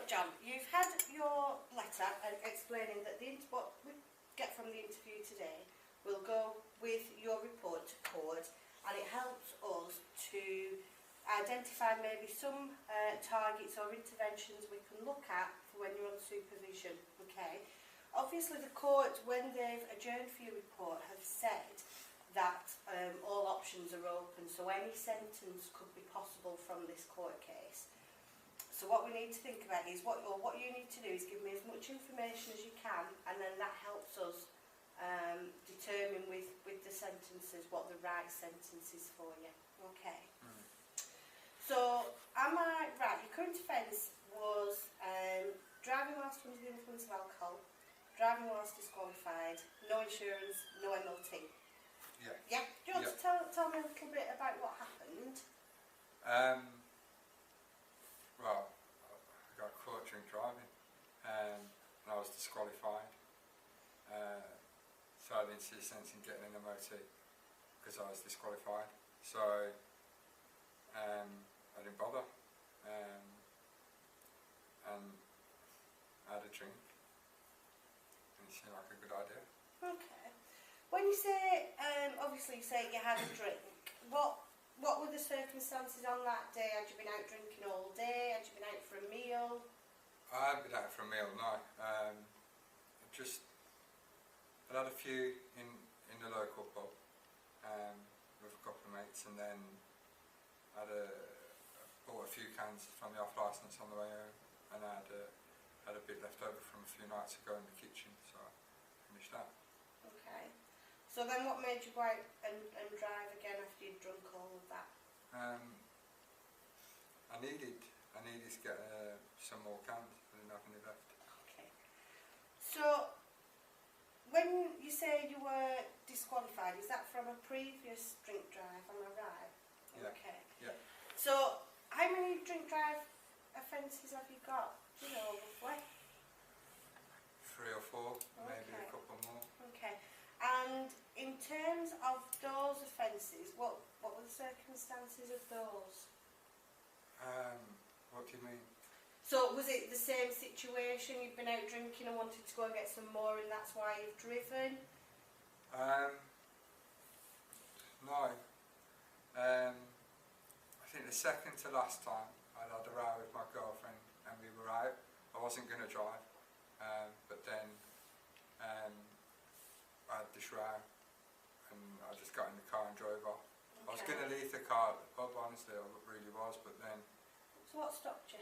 John, you've had your letter explaining that what we get from the interview today will go with your report to court, and it helps us to identify maybe some targets or interventions we can look at for when you're on supervision. Okay. Obviously, the court, when they've adjourned for your report, have said that all options are open, so any sentence could be possible from this court case. So what we need to think about is what you need to do is give me as much information as you can, and then that helps us determine with the sentences what the right sentence is for you. Okay. So am I right? Your current offence was driving whilst under the influence of alcohol, driving whilst disqualified, no insurance, no MLT. Yeah. Yeah. Do you want to tell me a little bit about what happened? Well, I got caught drink driving, and I was disqualified. So I didn't see a sense in getting an MOT because I was disqualified. So I didn't bother, and I had a drink, and it seemed like a good idea. Okay. When you say, obviously you say you had a drink, what were the circumstances on that day? Had you been out drinking all day? Had you been out for a meal? I hadn't been out for a meal, no. I had a few in the local pub with a couple of mates, and then I bought a few cans from the off licence on the way home, and I had a bit left over from a few nights ago in the kitchen, so I finished that. Okay. So then what made you go out and drive again after you'd drunk all of that? I needed to get some more cans. I didn't have any left. Okay. So when you say you were disqualified, is that from a previous drink drive? Am I right? Yeah. Okay. Yeah. So how many drink drive offences have you got? Do you know, roughly? 3 or 4, maybe Okay. a couple more. Okay. And in terms of those offences, what were the circumstances of those? What do you mean? So was it the same situation? You've been out drinking and wanted to go and get some more, and that's why you've driven? No. I think the second to last time I'd had a row with my girlfriend and we were out. I wasn't going to drive, but then I had this row and I just got in the car and drove off. Okay. I was going to leave the car at the pub, honestly, I really was, but then... So what stopped you?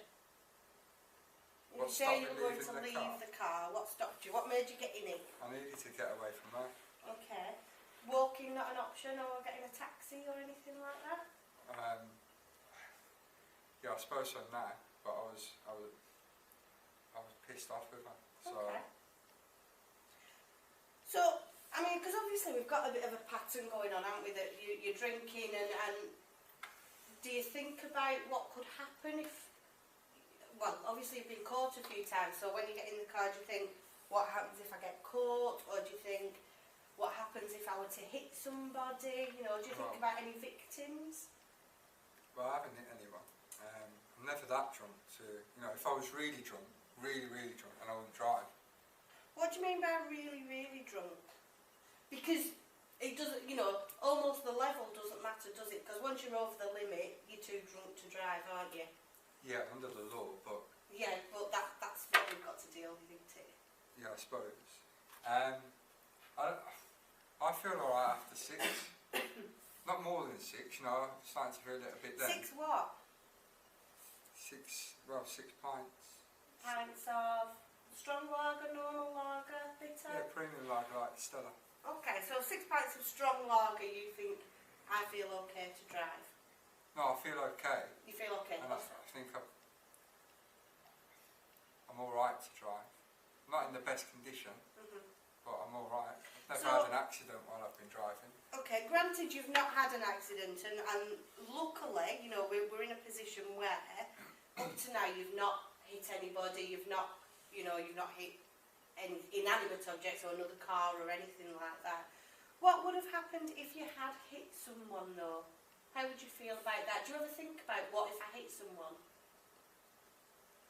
What You say you stopped were me going to leaving leave the car. What stopped you? What made you get in it? I needed to get away from there. Okay. Walking not an option, or getting a taxi or anything like that? Yeah, I suppose so now, but I was pissed off with her. So. Okay. So, I mean, because obviously we've got a bit of a pattern going on, haven't we, that you're drinking, and do you think about what could happen if, well, obviously you've been caught a few times, so when you get in the car, do you think, what happens if I get caught, or do you think, what happens if I were to hit somebody, you know, do you think about any victims? Well, I haven't hit anyone. I'm never that drunk to, you know, if I was really drunk, really drunk, and I wouldn't drive. What do you mean by really, really drunk? Because it doesn't, you know, almost the level doesn't matter, does it? Because once you're over the limit, you're too drunk to drive, aren't you? Yeah, under the law, but... Yeah, but that's what we've got to deal with, isn't it? Yeah, I suppose. I feel alright after 6. Not more than 6, you know, I'm starting to feel a little bit then. 6 what? 6 pints. Pints of strong lager, normal lager, bitter? Yeah, premium lager like Stella. Okay, so 6 pints of strong lager, you think I feel okay to drive? No, I feel okay. You feel okay? And I think I'm alright to drive. I'm not in the best condition, but I'm alright. I've never had an accident while I've been driving. Okay, granted you've not had an accident, and luckily, you know, we're in a position where up to now you've not hit anybody, you've not hit any inanimate objects or another car or anything like that. What would have happened if you had hit someone though? How would you feel about that? Do you ever think about what if I hit someone?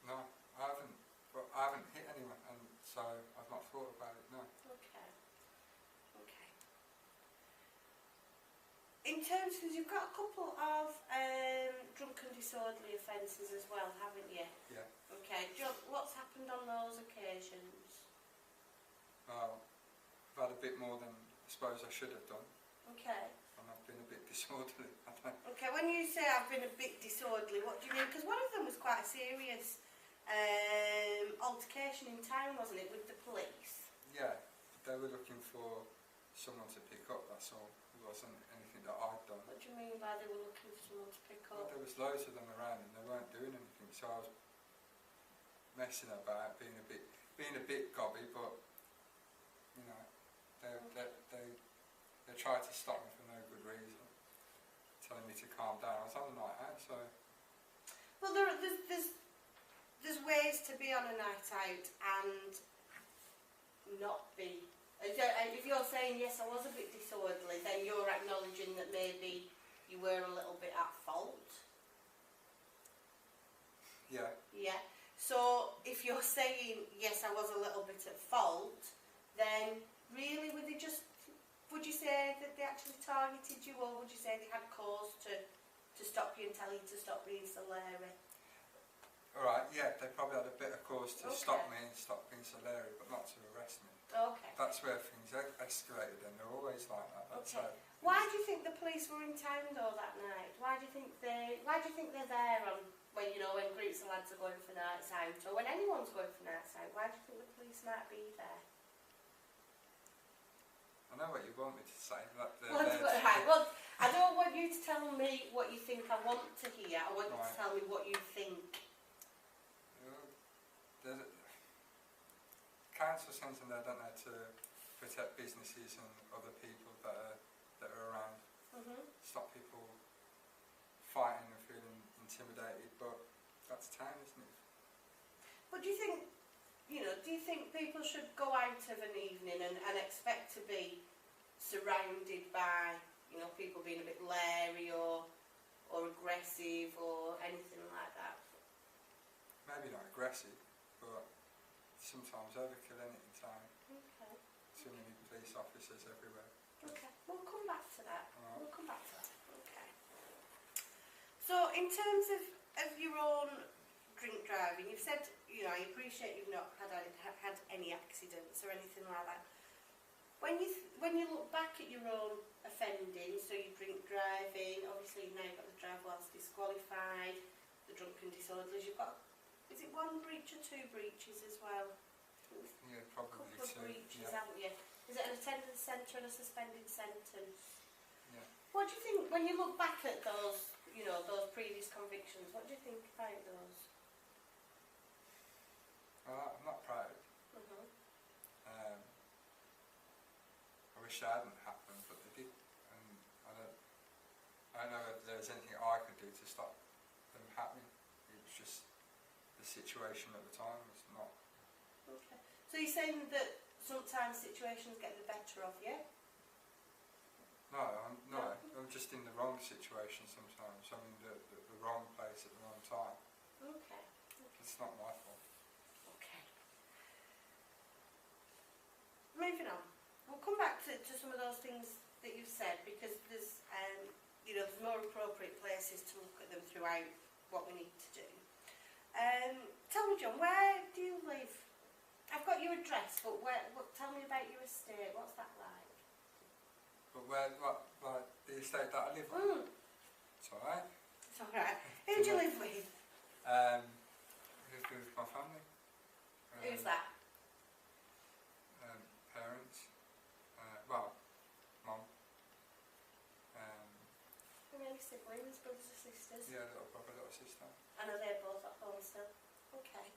No, I haven't hit anyone, and so I've not thought about it, no. Okay. Okay. In terms of, you've got a couple of drunken disorderly offences as well, haven't you? Yeah. Okay. What's happened on those occasions? Well, I've had a bit more than I suppose I should have done, Okay. and I've been a bit disorderly, I don't. Okay, when you say I've been a bit disorderly, what do you mean? Because one of them was quite a serious altercation in town, wasn't it, with the police? Yeah, they were looking for someone to pick up, that's all. It wasn't anything that I'd done. What do you mean by they were looking for someone to pick Well, up? there was loads of them around and they weren't doing anything, so I was messing about, being a bit gobby, but you know, they tried to stop me for no good reason, telling me to calm down. I was on a night out, so. Well, there's ways to be on a night out and not be. If you're saying yes, I was a bit disorderly, then you're acknowledging that maybe you were a little bit at fault. Yeah. Yeah. So if you're saying yes, I was a little bit at fault, then really would you say that they actually targeted you, or would you say they had cause to stop you and tell you to stop being so leery? Alright, yeah, they probably had a bit of cause to Okay. stop me and stop being so leery, but not to arrest me. Okay. That's where things escalated, and they're always like that. That's Okay. how. Why do you think the police were in town though that night? Why do you think they're there on when groups of lads are going for nights out, or when anyone's going for nights out? Why do you think the police might be there? I know what you want me to say. That they're Well, there to- right. Well, I don't want you to tell me what you think I want to hear. I want you to Right. tell me what you think. Council centre there, don't they, to protect businesses and other people that are around, stop people fighting and feeling intimidated, but that's town, isn't it? But do you think people should go out of an evening and expect to be surrounded by, people being a bit leery or aggressive or anything like that? Maybe not aggressive, but sometimes overkill in town. Okay. Too many police officers everywhere. Okay. We'll come back to that. Alright. We'll come back to that. Okay. So in terms of your own drink driving, you've said, I appreciate you've not had any accidents or anything like that. When you look back at your own offending, so your drink driving, obviously you've now got the drive whilst disqualified, the drunken disorderlies, you've got, is it one breach or two breaches as well? Yeah, A probably couple of two. breaches, Yeah. haven't you? Is it an attendance centre and a suspended sentence? Yeah. What do you think, when you look back at those, those previous convictions, what do you think about those? I'm not proud. I wish that hadn't happened, but they did, and I don't know if there's anything I could do to stop them happening. It was just the situation at the time was not. Okay. So you're saying that sometimes situations get the better of you? No, I'm just in the wrong situation sometimes. I'm in the wrong place at the wrong time. Okay. It's not my fault. Okay. Moving on. We'll come back to some of those things that you've said, because there's there's more appropriate places to look at them throughout what we need to do. Tell me, John, where do you live? I've got your address, but tell me about your estate. What's that like? But like the estate that I live on? It's alright. It's alright. Who do you live with? I live with my family. Who's that? Parents. Mum. How many siblings, brothers or sisters? Yeah, little brother, little sister. And are they both at home still? Okay.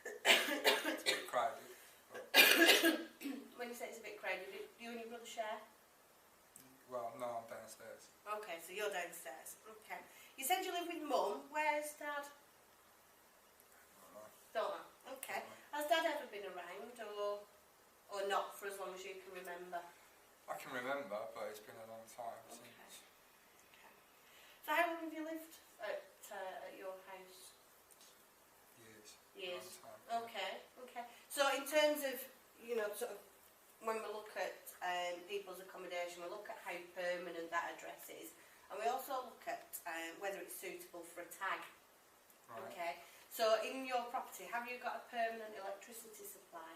It's a bit crowded. But When you say it's a bit crowded, do you and your brother share? well, no, I'm downstairs. Okay, so you're downstairs. Okay. You said you live with Mum. Where's Dad? Don't know. Okay. Has Dad ever been around, or not for as long as you can remember? I can remember, but it's been a long time Okay. since. Okay. So how long have you lived at your house? Years. Years. long time. Okay, okay. So in terms of, you know, sort of, when we look at people's accommodation, we look at how permanent that address is, and we also look at whether it's suitable for a tag. Right. Okay. So in your property, have you got a permanent electricity supply?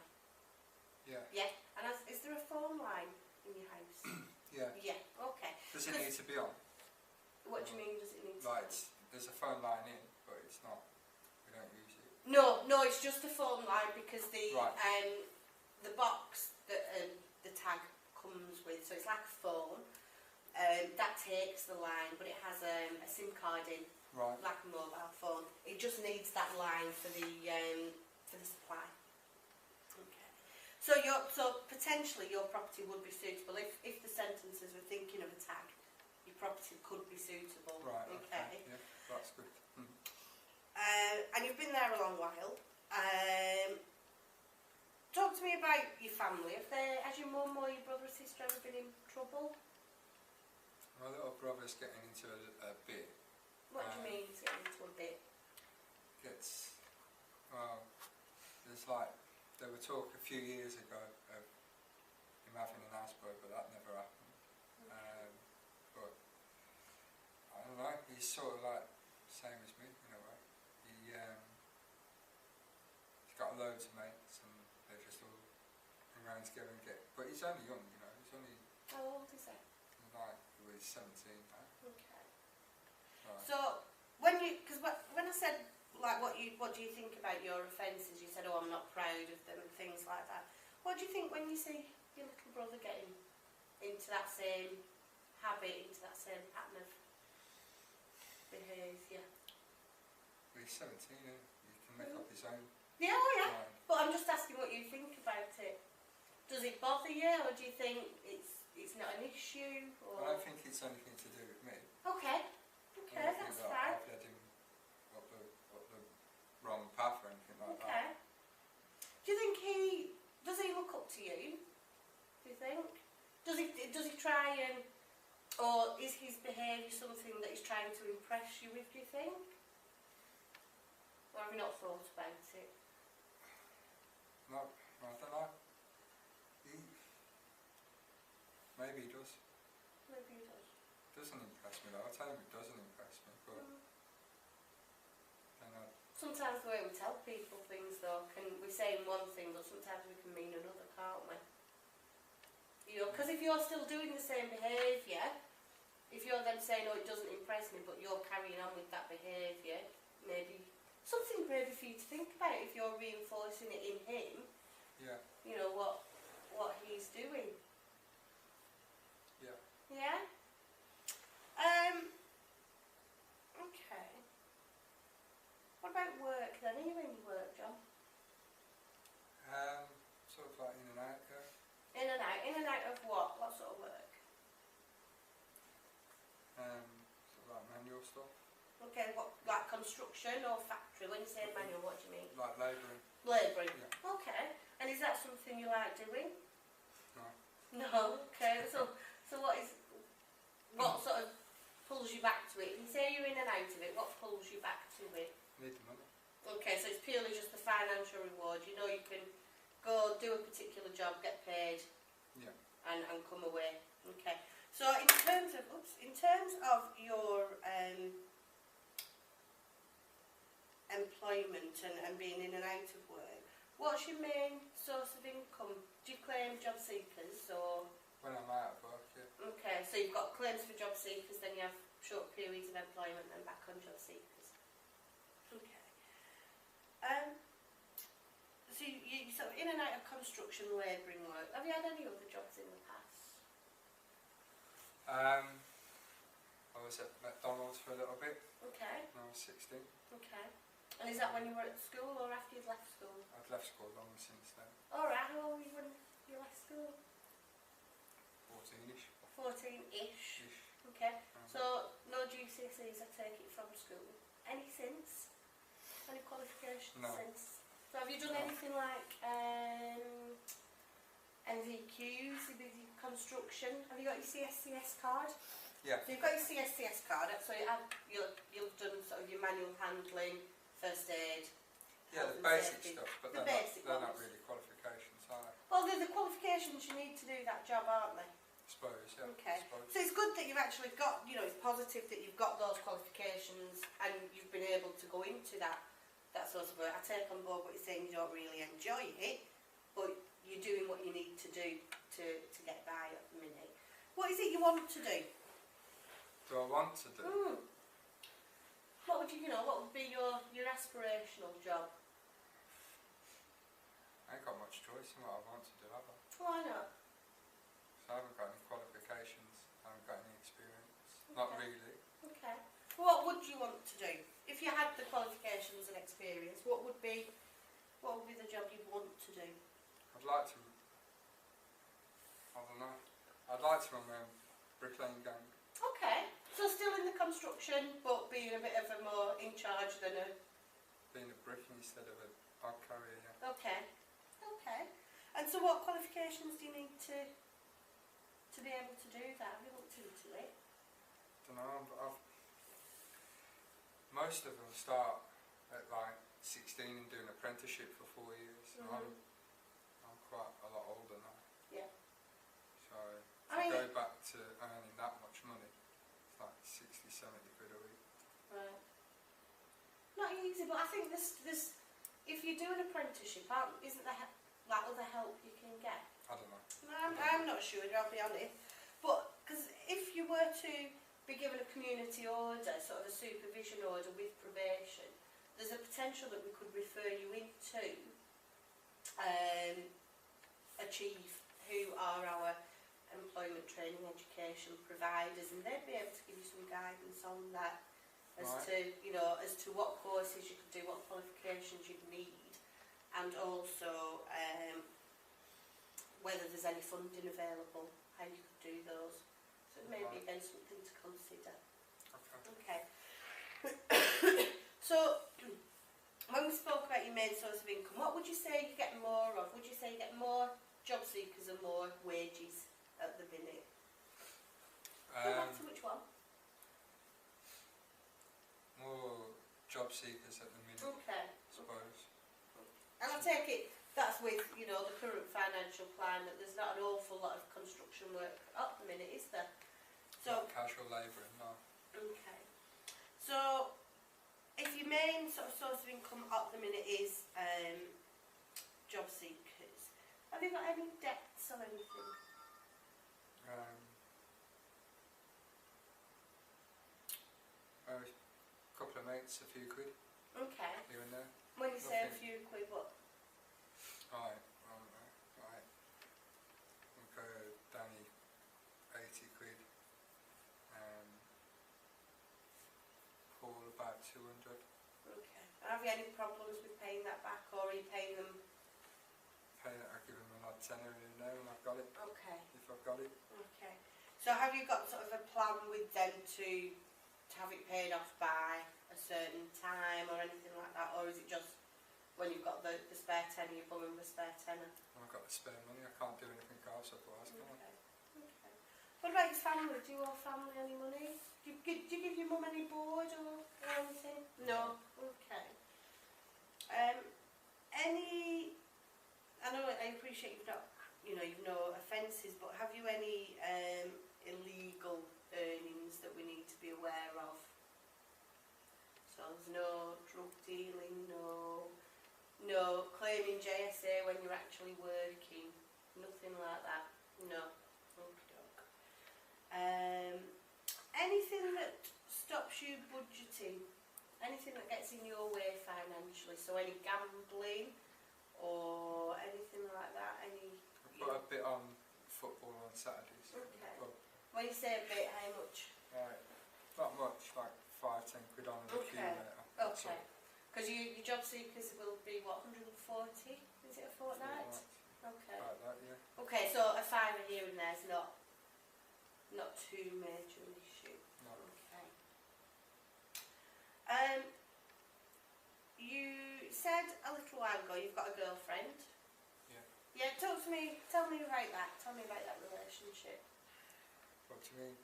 Yeah. Yeah. And is there a phone line in your house? Yeah. Yeah. Okay. Does it need to be on? What do you mean? Does it need to? Like, be? there's a phone line in, but it's not. We don't use it. No, it's just a phone line because the Right. the box that the tag comes with, so it's like a phone. That takes the line, but it has a SIM card in, Right. like a mobile phone. It just needs that line for the supply. Okay. So potentially your property would be suitable if the sentences were thinking of a tag. Your property could be suitable. Right. Okay. Yeah, that's good. And you've been there a long while. Talk to me about your family. Has your mum or your brother or sister ever been in trouble? My little brother's getting into a bit. What do you mean, getting into a bit? There were talk a few years ago of him having an houseboat, but that never happened. But I don't know, he's sort of like the same as me in a way. He's got loads of mates and they just all hang around together and but he's only young, you know, he's only How old is he? like, he's 17 now. Okay. Right. So when I said like what do you think about your offences, you said, oh, I'm not proud of them and things like that. What do you think when you see your little brother getting into that same habit, into that same pattern of behaviour? Well, he's 17, and he can make up his own Yeah, oh yeah. mind. But I'm just asking what you think about it. Does it bother you, or do you think it's not an issue? Or? I don't think it's anything to do with me. Okay, I don't that's think that fine. I've led him up the wrong path or anything like that. Okay. Do you think does he look up to you? Do you think? Does he try and, or is his behaviour something that he's trying to impress you with, do you think? Or have you not thought about it? No, I don't know. Maybe he does. Maybe he does. Doesn't impress me though. I tell him it doesn't impress me, but I don't know. Sometimes the way we tell people things though, we say one thing, but sometimes we can mean another, can't we? You know, because if you're still doing the same behaviour, if you're then saying, oh, it doesn't impress me, but you're carrying on with that behaviour, maybe something maybe for you to think about if you're reinforcing it in him. Yeah. You know, what he's doing. Yeah. Yeah? Okay. What about work then? Are you in work, John? Sort of like in and out, yeah. In and out? In and out of what? What sort of work? Sort of like manual stuff. Okay, what, like construction or factory? When you say manual, what do you mean? Like labouring. Labouring? Yeah. Okay. And is that something you like doing? No. No. Okay. So what sort of pulls you back to it? You say you're in and out of it. What pulls you back to it? Need the money. Okay, so it's purely just the financial reward. You know, you can go do a particular job, get paid, Yeah. and come away. Okay. So in terms of your employment and being in and out of work, what's your main source of income? Do you claim job seekers or? When I'm out of work, yeah. Okay, so you've got claims for job seekers, then you have short periods of employment, and back on job seekers. Okay. So you sort of in and out of construction, labouring work. Have you had any other jobs in the past? I was at McDonald's for a little bit Okay. when I was 16. Okay. And is that when you were at school or after you'd left school? I'd left school long since then. Alright, how old were you when you left school? 14-ish. 14-ish. Ish. Okay. So no GCSEs, I take it, from school. Any since? Any qualifications No. since? So have you done anything like NVQs, CBD construction? Have you got your CSCS card? Yeah. So you've got your CSCS card, so you've done sort of your manual handling, first aid, Yeah, health the and basic safety. stuff, but The they're basic not ones. really qualifications, are they? Well, they're the qualifications you need to do that job, aren't they? I suppose, yeah. Okay. I suppose. So it's good that you've actually got, you know, it's positive that you've got those qualifications and you've been able to go into that sort of work. I take on board what you're saying, you don't really enjoy it, but you're doing what you need to do to get by at the minute. What is it you want to do? Do I want to do? What would what would be your aspirational job? I ain't got much choice in what I want to do, have I? Why not? So I haven't got any qualifications, I haven't got any experience. Not really. Okay. What would you want to do? If you had the qualifications and experience, what would be the job you'd want to do? I'd like to, I don't know, I'd like to run my own bricklaying gang. Okay. So still in the construction, but being a bit of a more in charge than a... Being a brickie instead of a hog carrier, yeah. Okay. Okay. And so what qualifications do you need to be able to do that? Have you looked into it? Don't know, most of them start at like 16 and do an apprenticeship for 4 years. And I'm quite a lot older now. Yeah. So if I go back to earning that much money, it's like 60, 70 quid a week. Right. Not easy, but I think this if you do an apprenticeship, isn't there that other help you can get? I don't know. I'm not sure, I'll be honest. But because if you were to be given a community order, sort of a supervision order with probation, there's a potential that we could refer you into Achieve, who are our employment training education providers, and they'd be able to give you some guidance on that as to what courses you could do, what qualifications you'd need, and also whether there's any funding available, how you could do those. So it may be again something to consider. Okay. So when we spoke about your main source of income, what would you say you get more of? Would you say you get more job seekers and more wages at the minute? Go back to which one? More job seekers at the minute, Okay. I suppose. And I take it that's with, the current financial climate, there's not an awful lot of construction work at the minute, is there? So Not casual labouring, no. okay. So if your main sort of source of income at the minute is job seekers, have you got any debts or anything? A couple of mates, a few quid Okay. here and there. When you say a Nothing. few quid, what? Right. Okay, Danny, 80 quid. Paul, about 200. Okay. And have you any problems with paying that back, or are you paying them? I give him an odd tenner here and there when I've got it, Okay. if I've got it. Okay. So have you got sort of a plan with them to have it paid off by a certain time or anything like that, or is it just when you've got the spare tenner, you pull in the spare tenner? When I've got the spare money, I can't do anything else otherwise, can I? Okay. Okay. What about your family? Do you owe family any money? Do you give your mum any board or anything? No. Okay. I know I appreciate you've no offences, but have you any illegal earnings that we need to be aware of? So there's no drug dealing, no claiming JSA when you're actually working, nothing like that. No. Okey-doke. Anything that stops you budgeting? Anything that gets in your way financially? So any gambling or anything like that? I put a bit on football on Saturdays. Okay. But, When you say a bit, how much? right, not much, like 5-10 quid on an accumulator. that's Okay. all. Because your job seekers will be what, 140? Is it a fortnight? Okay. Like that, yeah. Okay, so a fiver here and there is not too major an issue. No. Okay. You said a little while ago you've got a girlfriend. Yeah. Yeah, tell me about that. Tell me about that relationship. What do you mean?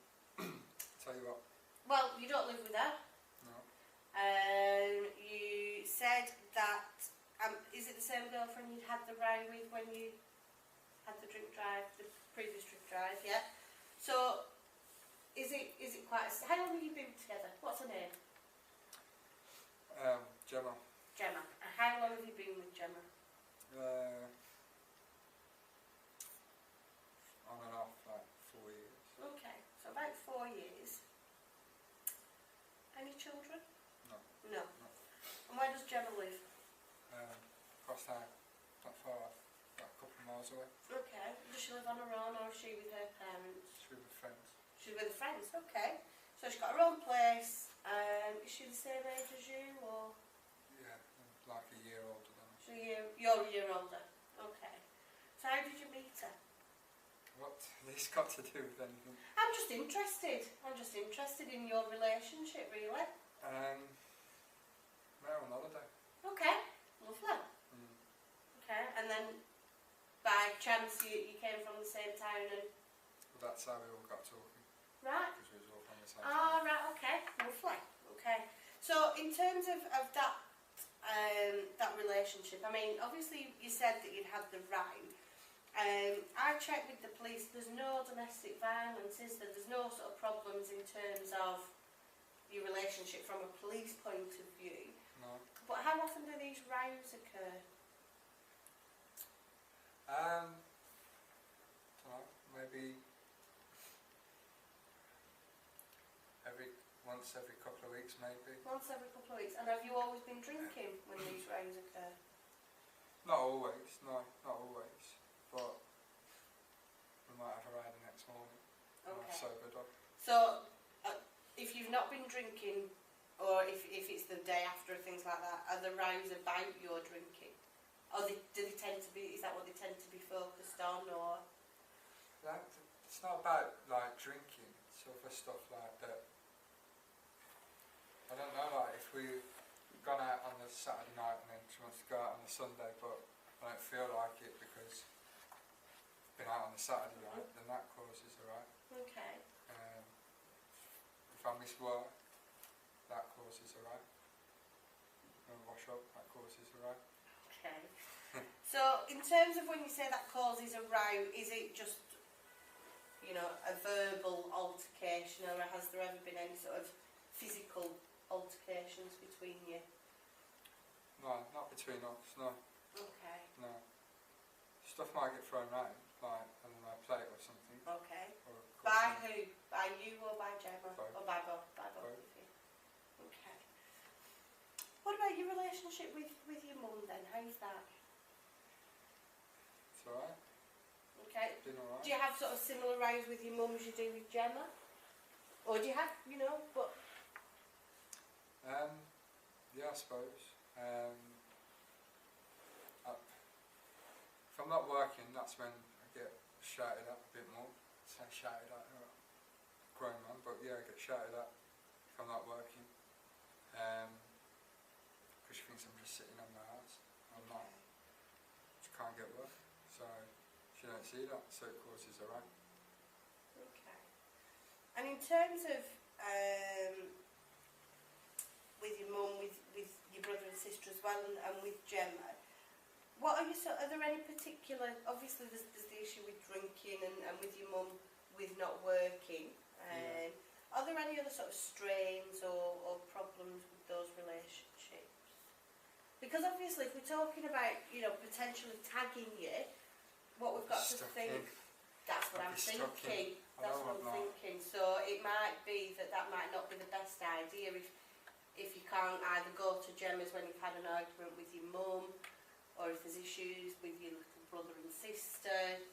Tell you what. Well, you don't live with her. No. You said that same girlfriend you'd had the row with when you had the drink drive, the previous drink drive, yeah? So, is it quite... How long have you been together? What's her name? Gemma. Gemma. And how long have you been with Gemma? On and off, like 4 years. Okay, so about 4 years. Any children? No. No. And where does Gemma live? Across town, not far off, like a couple of miles away. Okay. Does she live on her own or is she with her parents? She's with friends. She's with her friends, okay. So she's got her own place. Is she the same age as you or? Yeah, like a year older than me. So you're a year older. Okay. So how did you meet her? What this got to do with anything? I'm just interested. I'm just interested in your relationship, really. We're on holiday. Okay, lovely. Okay, and then by chance you came from the same town and... Well, that's how we all got talking. Right. Because we was all from the same town. Ah, right, okay, lovely. Okay. So in terms of that that relationship, I mean, obviously you said that you'd had the row. I checked with the police, there's no domestic violence, is there? There's no sort of problems in terms of your relationship from a police point of view. No. But how often do these rows occur? Dunno, maybe once every couple of weeks, maybe. Once every couple of weeks. And have you always been drinking when these rows occur? Not always, no, not always. But we might have a ride the next morning. Okay. Sobered up. So, if you've not been drinking, or if it's the day after, things like that, are the rows about your drinking? Or do they tend to be, is that what they tend to be focused on, or? It's not about, like, drinking, it's other stuff like that. I don't know, like, if we've gone out on the Saturday night and then she wants to go out on the Sunday, but I don't feel like it because I've been out on the Saturday night, then that causes a right. Okay. If I miss work, that causes a right. When I wash up, that causes a right. Okay. So, in terms of when you say that causes a row, is it just, you know, a verbal altercation, or has there ever been any sort of physical altercations between you? No, not between us, no. Okay. No. Stuff might get thrown around, like on my plate or something. Okay. Or By who? By you or by Gemma? Both. Or by both? By both Both. of you. Okay. What about your relationship with your mum then? How's that? It's alright. Okay. Been alright. Do you have sort of similar rows with your mum as you do with Gemma? Or do you have, you know, but... Yeah, I suppose. If I'm not working, that's when I get shouted at a bit more. Say shouted at, grown man, but yeah, I get shouted at if I'm not working. Because she thinks I'm just sitting on my ass. I'm not. She can't get work, so she don't see that, so it causes a right. Okay. And in terms of with your mum, with your brother and sister as well, and with Gemma, what are there any particular, obviously there's the issue with drinking and with your mum with not working, Yeah. Are there any other sort of strains or problems with those relationships? Because obviously if we're talking about, you know, potentially tagging you, what we've got to think, that's what I'm thinking, that's what I'm thinking, so it might be that might not be the best idea if you can't either go to Gemma's when you've had an argument with your mum, or if there's issues with your little brother and sister,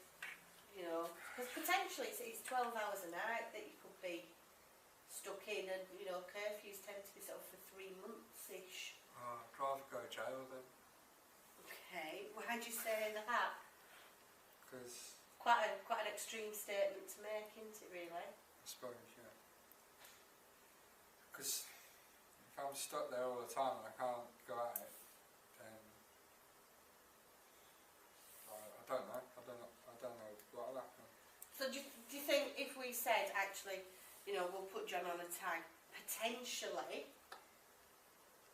you know, because potentially it's 12 hours a night that you could be stuck in, and you know, curfews tend to be sort of for 3 months-ish. I'd rather go to jail then. Okay, why'd you say that? Because Quite an extreme statement to make, isn't it, really? I suppose, yeah. Because if I'm stuck there all the time and I can't go out, then I don't know what'll happen. So do you think if we said, actually, you know, we'll put Gemma on a tag, potentially,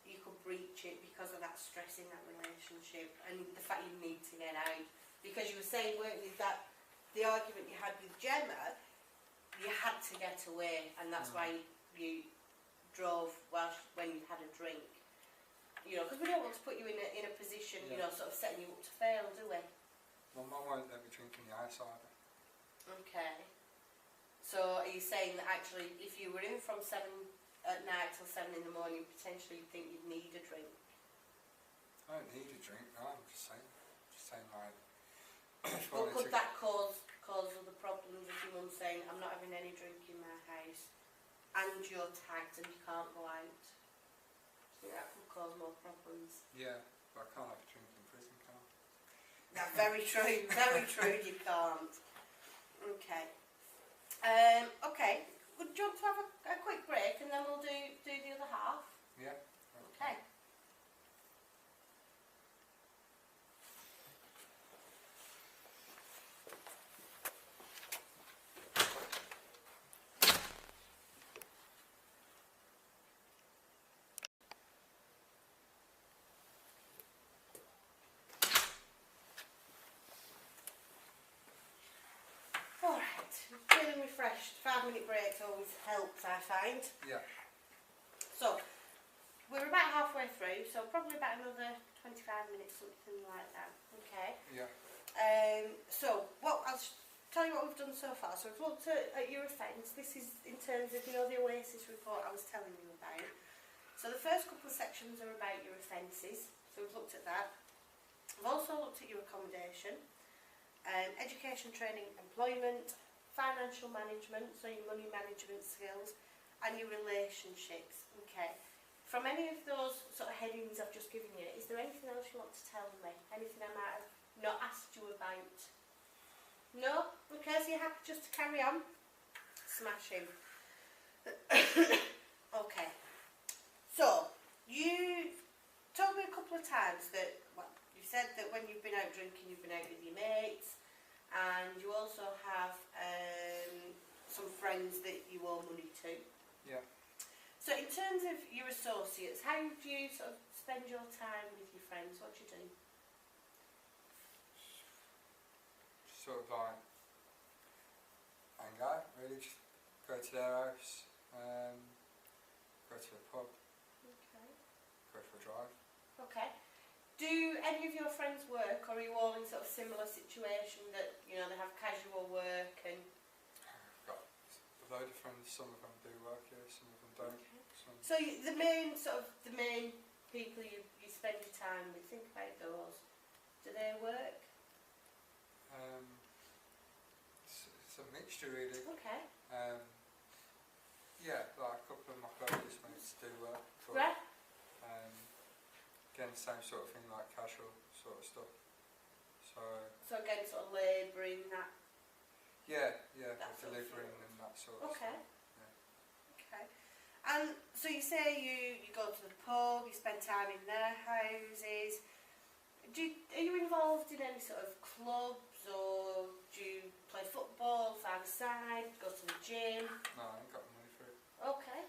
you could breach it because of that stress in that relationship and the fact you need to get out. Because you were saying, weren't you, that the argument you had with Gemma, you had to get away, and that's why you drove when you had a drink. You know, because we don't want to put you in a position, you know, sort of setting you up to fail, do we? My mum won't let me drink in the house either. Okay. So are you saying that actually if you were in from 7 at night till 7 in the morning, potentially you think you'd need a drink? I don't need a drink, no, I'm just saying like... But could that cause other problems if your mum's saying, I'm not having any drink in my house, and you're tagged and you can't go out? Do you think that could cause more problems? Yeah, but I can't have a drink in prison, can I? That's very true, very true, you can't. Okay. Okay, would you want to have a quick break and then we'll do the other half? Yeah. Okay. Alright, feeling refreshed. 5-minute breaks always helps, I find. Yeah. So, we're about halfway through, so probably about another 25 minutes, something like that. Okay. Yeah. So, I'll tell you what we've done so far. So we've looked at your offence. This is in terms of, you know, the OASys report I was telling you about. So the first couple of sections are about your offences. So we've looked at that. We've also looked at your accommodation, education, training, employment, financial management, so your money management skills, and your relationships. Okay. From any of those sort of headings I've just given you, is there anything else you want to tell me? Anything I might have not asked you about? No? Okay, so you're happy just to carry on? Smashing. Okay. So, you told me a couple of times that, well, you said that when you've been out drinking, you've been out with your mates, and you also have some friends that you owe money to. Yeah. So in terms of your associates, how do you sort of spend your time with your friends? What do you do? Sort of like hang out, really, just go to their house, go to the pub, Okay. go for a drive. Okay. Do any of your friends work, or are you all in sort of similar situation that, you know, they have casual work and... I've got a load of friends, some of them do work here, some of them don't. Okay. Some... So the main people you spend your time with, think about those. Do they work? It's a mixture really. Okay. Yeah, like a couple of my closest mates do work. But, Right. again, same sort of thing, like casual sort of stuff. So again, sort of labouring, that... Yeah, That sort of delivering thing. and that sort of Okay. stuff. Yeah. Okay. And so you say you go to the pub, you spend time in their houses. Are you involved in any sort of clubs, or do you play football, five-a-side, go to the gym? No, I ain't got the money for it. Okay.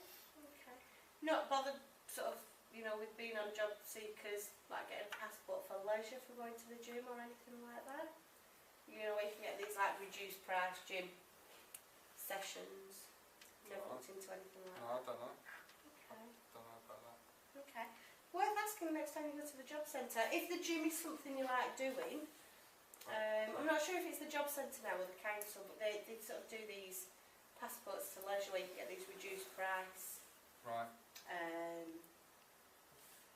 Not bothered sort of, you know, with being on job seekers, like getting a passport for leisure for going to the gym or anything like that? You know, where you can get these like reduced price gym sessions. Never looked into anything like No, that? I don't know. Okay. Don't know about that. Okay. Worth asking next time you go to the job centre. If the gym is something you like doing, I'm not sure if it's the job centre now or the council, but they sort of do these passports to leisure where you can get these reduced price Right.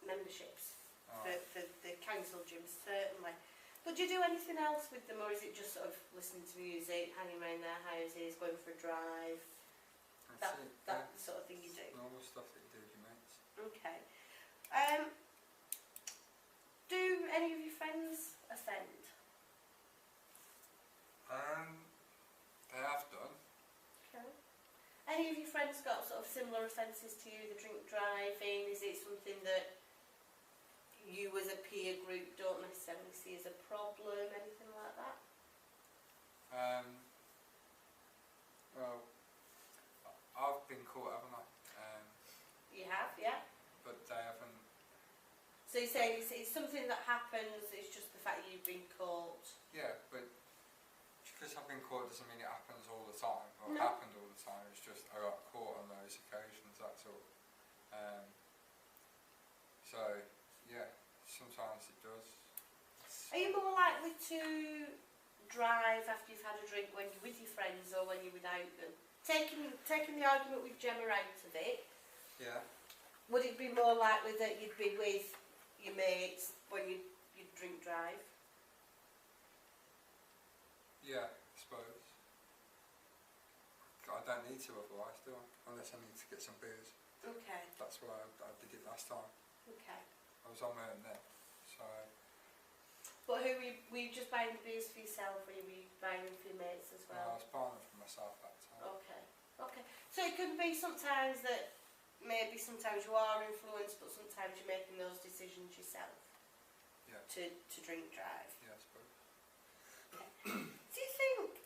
memberships Alright. for the council gyms, certainly. But do you do anything else with them, or is it just sort of listening to music, hanging around their houses, going for a drive? That's it. That sort of thing you do? Normal stuff that you do with your mates. Okay. Do any of your friends offend? They have done. Okay. Any of your friends got sort of similar offences to you, the drink driving? Is it something that you as a peer group don't necessarily see as a problem, anything like that? Well, I've been caught, haven't I? You have, yeah? But they haven't So you're saying it's something that happens, it's just the fact that you've been caught? Yeah, but because I've been caught doesn't mean it happens all the time, or No. happened all the time. It's just I got caught on those occasions, that's all. So, yeah, sometimes it does. Are you more likely to drive after you've had a drink when you're with your friends or when you're without them? Taking the argument with Gemma out of it, Yeah. would it be more likely that you'd be with your mates when you drink drive? Yeah, I suppose. I don't need to otherwise, do I? Unless I need to get some beers. Okay, That's why I did it last time. okay. I was on my own then, so But were you just buying the beers for yourself, or were you buying them for your mates as I well? was buying it for myself that time. Okay, okay. So it could be sometimes that maybe sometimes you are influenced, but sometimes you're making those decisions yourself. Yeah. To drink drive. Yeah, I suppose. Do you think?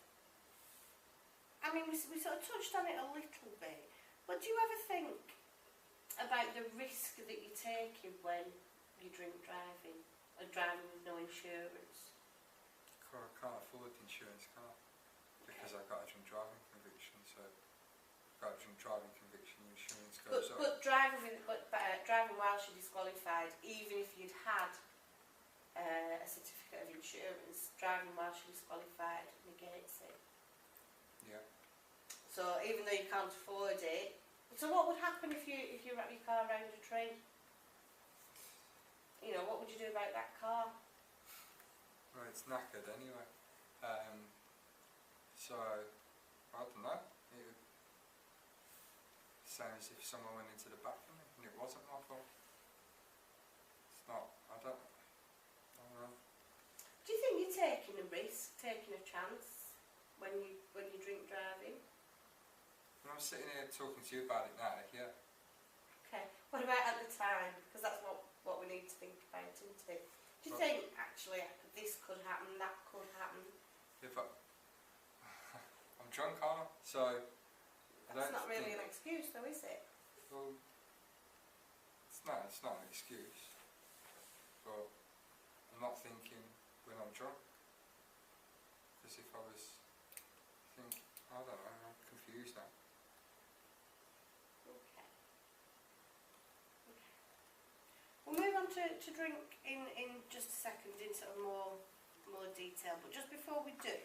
I mean, we sort of touched on it a little bit, but do you ever think about the risk that you're taking when you drink driving and driving with no insurance? I can't afford the insurance, can I? Because I've got a drink driving conviction, so I've got a drink driving conviction, insurance goes up. But driving whilst you're disqualified, even if you'd had a certificate of insurance, driving whilst you're disqualified negates it. Yeah. So even though you can't afford it, so what would happen if you wrap your car around a tree? You know, what would you do about that car? Well, it's knackered anyway. So, I don't know. It would same as if someone went into the back of me and it wasn't my fault. It's not, I don't know. Do you think you're taking a risk, taking a chance when you drink driving? When I'm sitting here talking to you about it now, yeah. Okay. What about at the time? Because that's what we need to think about, isn't it? Do you think actually this could happen, that could happen? If I'm drunk, aren't I? So That's not really an excuse, though, is it? Well, it's not an excuse. But I'm not thinking when I'm drunk. Because if I was thinking, I don't know, I'm confused now. Okay. We'll move on to drink in just a second, in sort of more detail. But just before we do,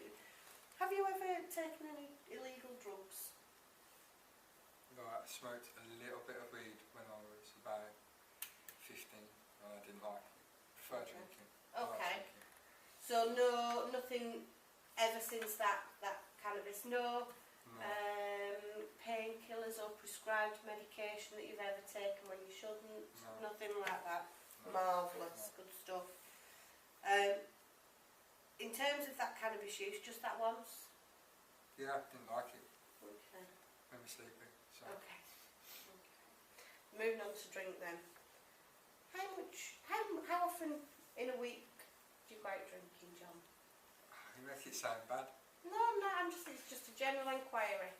have you ever taken any illegal drugs? I smoked a little bit of weed when I was about 15 and I didn't like it. Prefer drinking. I like Okay. drinking. So nothing ever since that cannabis, no No. painkillers or prescribed medication that you've ever taken when you shouldn't, No. nothing like that. No. Marvellous, No. good stuff. In terms of that cannabis use, just that once? Yeah, I didn't like it. Okay. Made me sleepy. So Okay. Moving on to drink then. How often in a week do you go out drinking, John? you make it sound bad. No, it's just a general inquiry.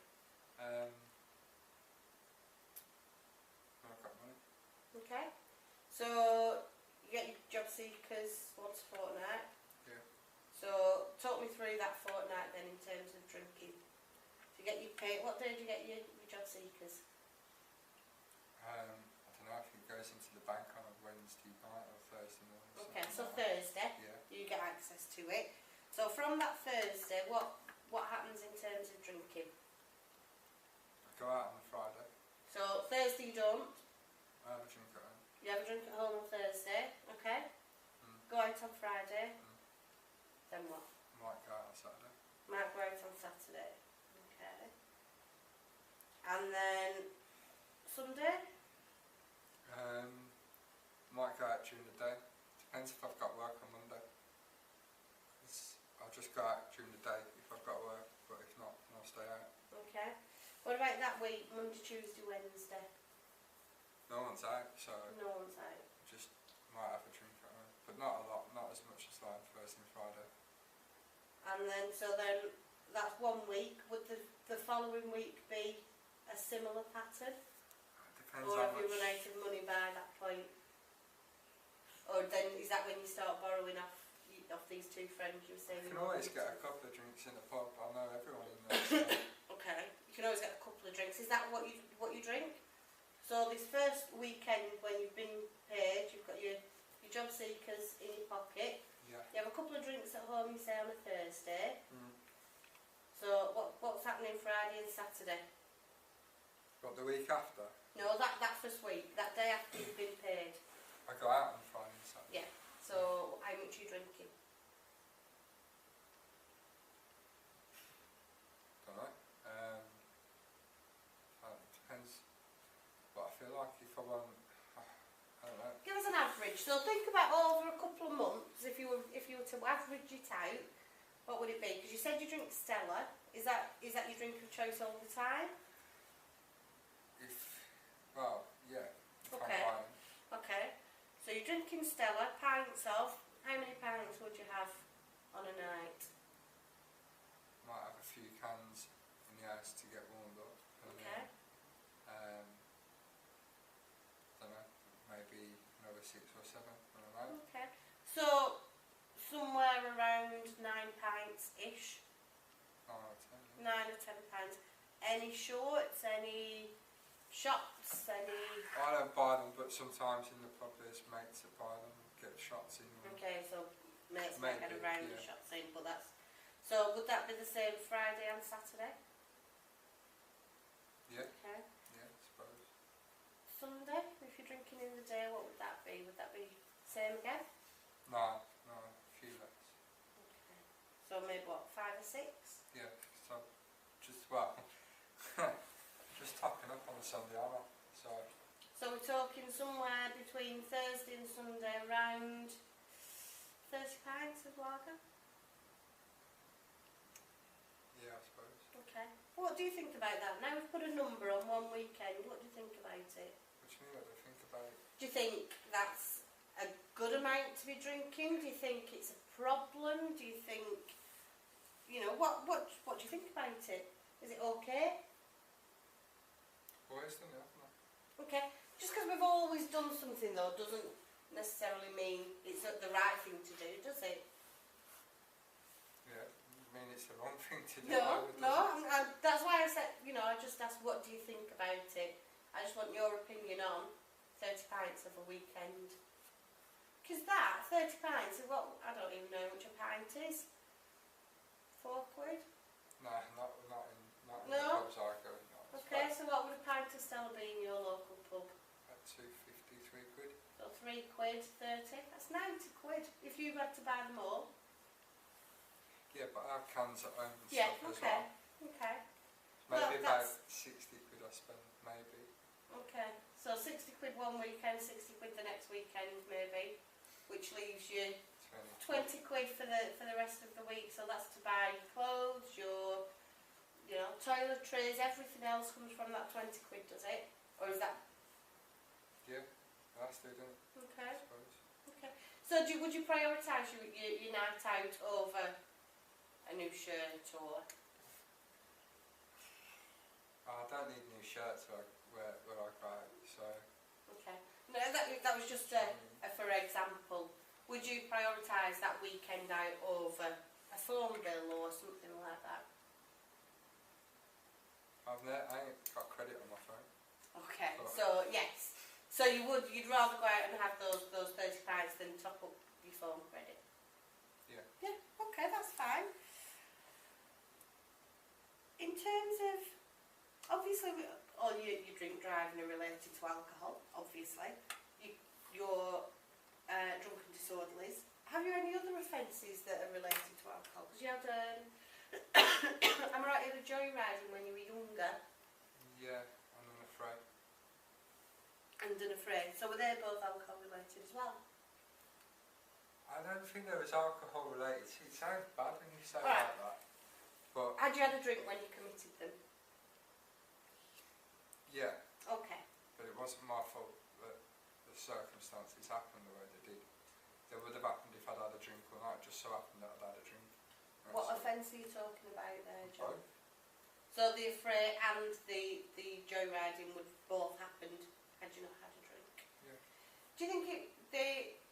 When I've got money. Okay. So you get your job seekers once a fortnight. Yeah. So talk me through that fortnight then in terms of drinking. So you get your pay. What day do you get your job seekers? I don't know if it goes into the bank on a Wednesday night or Thursday morning. Okay, so something like Thursday that. Yeah. you get access to it. So from that Thursday, what happens in terms of drinking? I go out on a Friday. So Thursday you don't. I have a drink at home. You have a drink at home on Thursday. Okay. Mm. Go out on Friday. Mm. Then what? Might go out on Saturday. Might go out on Saturday. Okay. And then Sunday? Might go out during the day. Depends if I've got work on Monday. I'll just go out during the day if I've got work, but if not, then I'll stay out. Okay. What about that week? Monday, Tuesday, Wednesday? No one's out, so No one's out. just might have a drink at home. But not a lot, not as much as like Thursday and Friday. And then, so then that's 1 week. Would the following week be a similar pattern? Depends Or how have you much. run out of money by that point? Or then is that when you start borrowing off these two friends you were saying? You can always get a couple of drinks in the pub. I know everyone in there. So. Okay, you can always get a couple of drinks. Is that what you drink? So this first weekend when you've been paid, you've got your job seekers in your pocket. Yeah. You have a couple of drinks at home, you say, on a Thursday. Mm. So what's happening Friday and Saturday? What, the week after? No, that first week, that day after you've been paid. I go out on Friday and Saturday. Yeah. So how much are you drinking? Don't know. Depends. But I feel like if I want, I don't know. Give us an average. So think about over a couple of months. If you were to average it out, what would it be? Because you said you drink Stella. Is that your drink of choice all the time? Well, yeah. Okay. Okay. So you're drinking Stella, pints of. How many pints would you have on a night? Might have a few cans in the house to get warmed up. Okay. Don't know. Maybe another 6 or 7 on a night. Okay. So somewhere around 9 pints ish. 9 or 10. 9 or 10 pints. Any shorts? Any shots? Any? I don't buy them, but sometimes in the pub there's mates that buy them, get shots in. Okay, so mates might get Maybe, around yeah. the shots in, but that's. So would that be the same Friday and Saturday? Yeah, Okay. yeah, I suppose. Sunday, if you're drinking in the day, what would that be? Would that be same again? No, a few less. Okay. So maybe what, 5 or 6? Yeah, so just just topping up on the Sunday, aren't I? So we're talking somewhere between Thursday and Sunday around 30 pints of lager? Yeah, I suppose. Okay. What do you think about that? Now we've put a number on one weekend, what do you think about it? What do you mean, what do you think about it? Do you think that's a good amount to be drinking? Do you think it's a problem? Do you think, what do you think about it? Is it okay? Always done it, haven't I? Okay. Just because we've always done something though doesn't necessarily mean it's the right thing to do, does it? Yeah, I mean it's the wrong thing to do. No. That's why I said, I just asked what do you think about it. I just want your opinion on 30 pints of a weekend. Because that, 30 pints, I don't even know how much a pint is. 4 quid? No, not in the No? pubs I go. No, it's Okay, so what would a pint of Stella be in your local pub? about 2.50, 3 quid. So 3 quid, 30. That's 90 quid if you had to buy them all. Yeah, but I have cans at home and Yeah, stuff as okay. well. Okay. Maybe Well, about that's- 60 quid I spend, maybe. Okay. So 60 quid one weekend, 60 quid the next weekend maybe, which leaves you 20 quid for the rest of the week. So that's to buy your clothes, your toiletries, everything else comes from that 20 quid, does it? Or is that? Yeah, that's it, isn't it? Okay. I suppose. Okay. So would you prioritise your night out over a new shirt or? I don't need new shirts where I go out, so. Okay. No, that was just a for example. Would you prioritise that weekend out over a phone bill or something like that? I ain't got credit on my phone. Okay. So yes. So you'd rather go out and have those 30 pints than top up your phone credit? Yeah. Yeah. Okay, that's fine. In terms of, obviously, all your drink driving are related to alcohol. Obviously, your drunken disorderlies. Have you any other offences that are related to alcohol? Because you had, am I right, you had a joyriding when you were younger? Yeah, and I'm afraid. And unafraid. So were they both alcohol related as well? I don't think there was alcohol related. It sounds bad when you say Right. it like that. But Had you had a drink when you committed them? yeah, Okay. but it wasn't my fault that the circumstances happened the way they did. They would have happened if I'd had a drink or not. It just so happened that I'd had a drink. That's What all. offence are you talking about there, John? Both. So the affray and the joyriding would have both happened had you not had a drink? Yeah. Do you think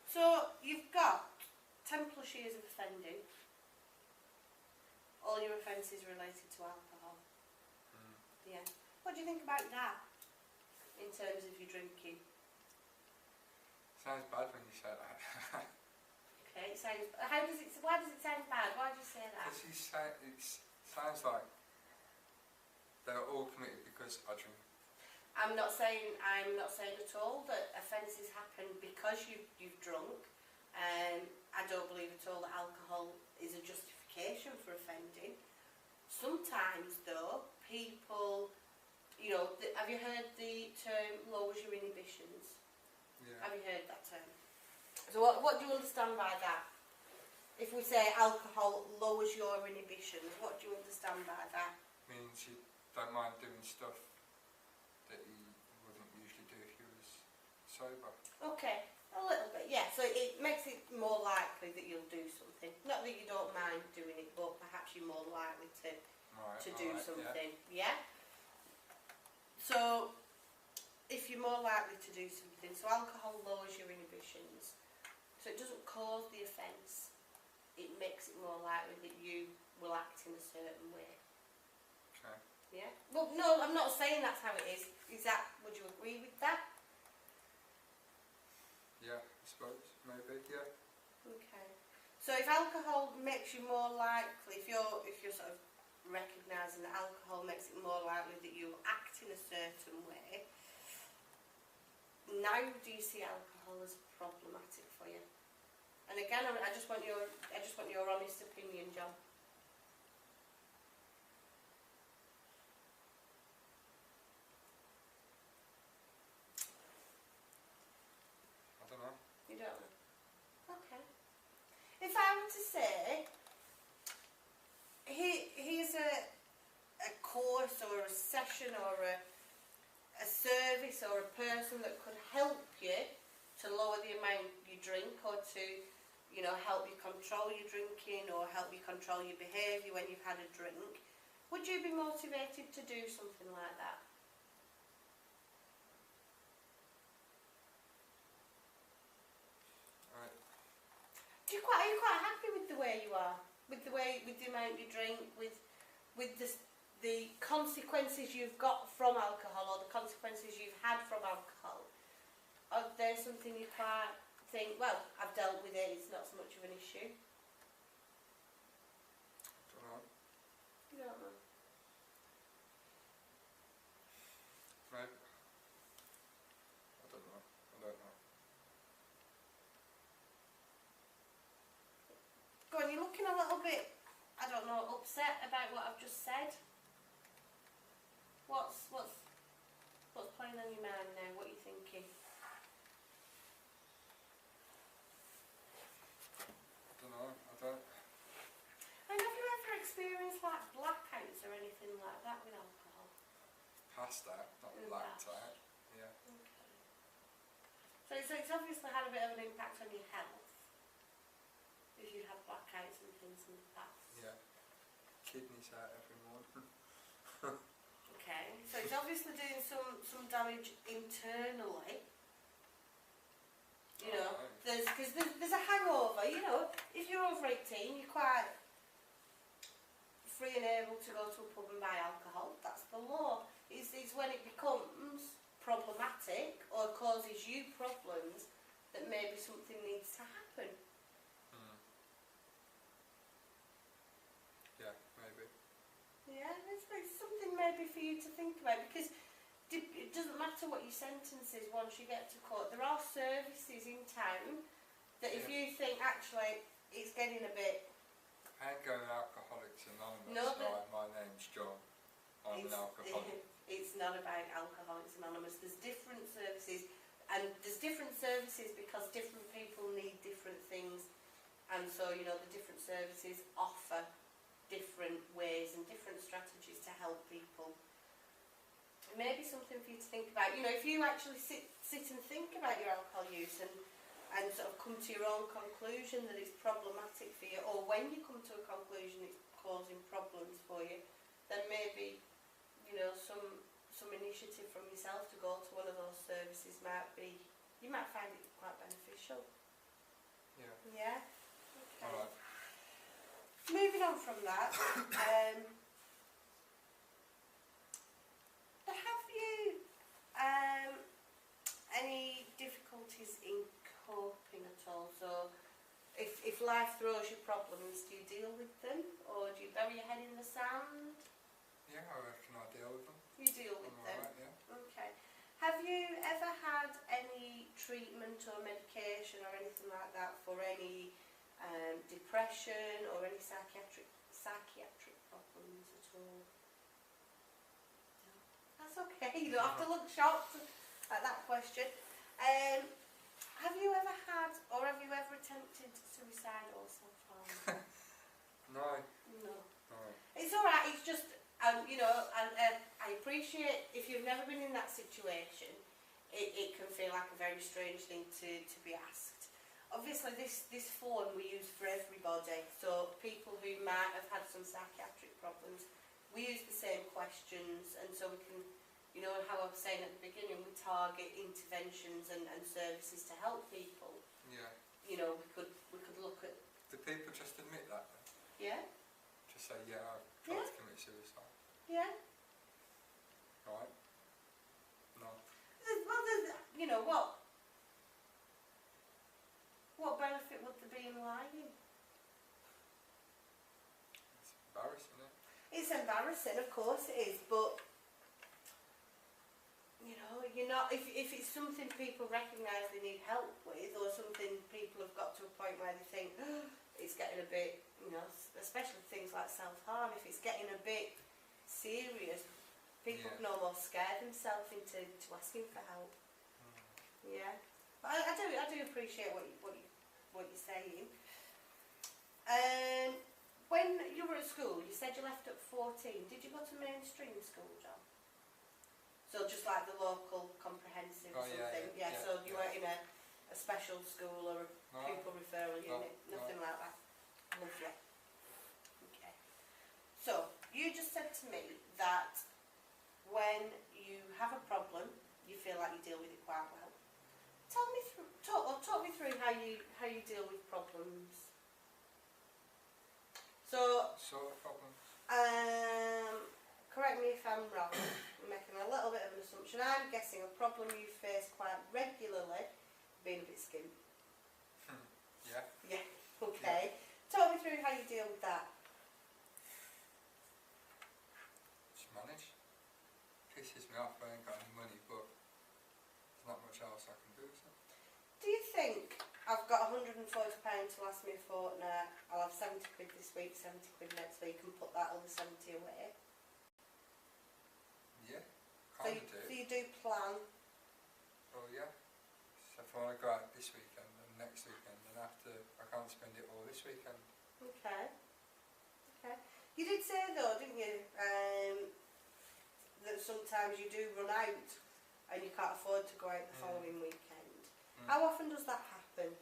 So you've got 10 plus years of offending. All your offences related to alcohol. Yeah. What do you think about that in terms of your drinking? Sounds bad when you say that. Okay, it sounds. How does it? Why does it sound bad? Why do you say that? Because it sounds like they're all committed because I drink. I'm not saying at all that offences happen because you've drunk. I don't believe at all that alcohol is a justification for offending. Sometimes though, people, you know, have you heard the term lowers your inhibitions? Yeah. Have you heard that term? So what do you understand by that? If we say alcohol lowers your inhibitions, what do you understand by that? Means you don't mind doing stuff that you wouldn't usually do if you was sober. Okay, a little bit, yeah. So it makes it more likely that you'll do something. Not that you don't mind doing it, but perhaps you're more likely to do something. Yeah. So if you're more likely to do something, so alcohol lowers your inhibitions. So it doesn't cause the offence. It makes it more likely that you will act in a certain way. Okay. Yeah. Well, no, I'm not saying that's how it is. Would you agree with that? Yeah, I suppose, maybe, yeah. Okay. So if alcohol makes you more likely, if you're sort of recognising that alcohol makes it more likely that you act in a certain way, now do you see alcohol as problematic for you? And again, I just want your honest opinion, John. I don't know. You don't know? Okay. If I were to say, here's a course or a session or a service or a person that could help you to lower the amount you drink, or to, you know, help you control your drinking, or help you control your behaviour when you've had a drink, would you be motivated to do something like that? Right. Are you quite happy with the way you are, with the amount you drink, with the consequences you've got from alcohol, or the consequences you've had from alcohol? Or there something you quite think, well, I've dealt with it, it's not so much of an issue? Don't know. You don't know. Maybe. I don't know. Go on, you're looking a little bit, I don't know, upset about what I've just said. What's playing on your mind now? What are you thinking? And have you ever experienced like blackouts or anything like that with alcohol? Past that, not In the blacked past. out. Yeah. Okay. So it's obviously had a bit of an impact on your health if you have blackouts and things in the past. Yeah. Kidneys out every morning. Okay. So it's obviously doing some damage internally. You know, because there's a hangover. You know, if you're over 18, you're quite free and able to go to a pub and buy alcohol. That's the law. It's when it becomes problematic or causes you problems that maybe something needs to happen. Yeah, maybe. Yeah, it's something maybe for you to think about, because it doesn't matter what your sentence is once you get to court. There are services in town that if you think actually it's getting a bit... I ain't going Alcoholics Anonymous. No, my name's John. I'm an alcoholic. It's not about Alcoholics Anonymous. There's different services, and there's different services because different people need different things, and so, you know, the different services offer different ways and different strategies to help people. Maybe something for you to think about. You know, if you actually sit and think about your alcohol use and sort of come to your own conclusion that it's problematic for you, or when you come to a conclusion it's causing problems for you, then maybe, you know, some initiative from yourself to go to one of those services might be, you might find it quite beneficial. Yeah. Yeah? Okay. Alright. Moving on from that, have you any difficulties in coping at all? So, if life throws you problems, do you deal with them, or do you bury your head in the sand? Yeah, I reckon I deal with them. You deal with I'm them? alright, yeah. Okay. Have you ever had any treatment or medication or anything like that for any depression or any psychiatric problems at all? No. That's okay. You don't have to look shocked at that question. Have you ever had, or have you ever attempted suicide or self-harm? No. No. No. It's alright, it's just, you know, and I appreciate if you've never been in that situation, it can feel like a very strange thing to be asked. Obviously this form we use for everybody, so people who might have had some psychiatric problems, we use the same questions, and so we can, you know, how I was saying at the beginning, we target interventions and services to help people. Yeah. You know, we could look at... Do people just admit that then? Yeah? Just say, yeah, I've tried to commit suicide. Yeah? Right? No. Well, you know, what benefit would there be in lying? It's embarrassing, isn't it? It's embarrassing, of course it is, but you know, you're not, if it's something people recognise they need help with, or something people have got to a point where they think, oh, it's getting a bit, you know, especially things like self-harm, if it's getting a bit serious, people can almost scare themselves into asking for help. Yeah, but I do appreciate what you're saying. When you were at school, you said you left at 14. Did you go to mainstream school, John? So just like the local comprehensive or something? Yeah, so you weren't in a special school or a pupil referral unit? Nothing like that? Lovely. Okay. So, you just said to me that when you have a problem, you feel like you deal with it quite well. Talk me through how you deal with problems. So, Sort of problems? correct me if I'm wrong, I'm making a little bit of an assumption. I'm guessing a problem you face quite regularly, being a bit skint. Yeah. Yeah, okay. Talk me through how you deal with that. Just manage. Pisses me off, I ain't got any money, but there's not much else I can do, so. Do you think I've got £140 to last me a fortnight, I'll have 70 quid this week, 70 quid next week, and put that other 70 away? Yeah, So kind of do. you do plan? Well, yeah. So if I want to go out this weekend and next weekend, then I can't spend it all this weekend. Okay. Okay. You did say though, didn't you, that sometimes you do run out and you can't afford to go out the following weekend. How often does that happen?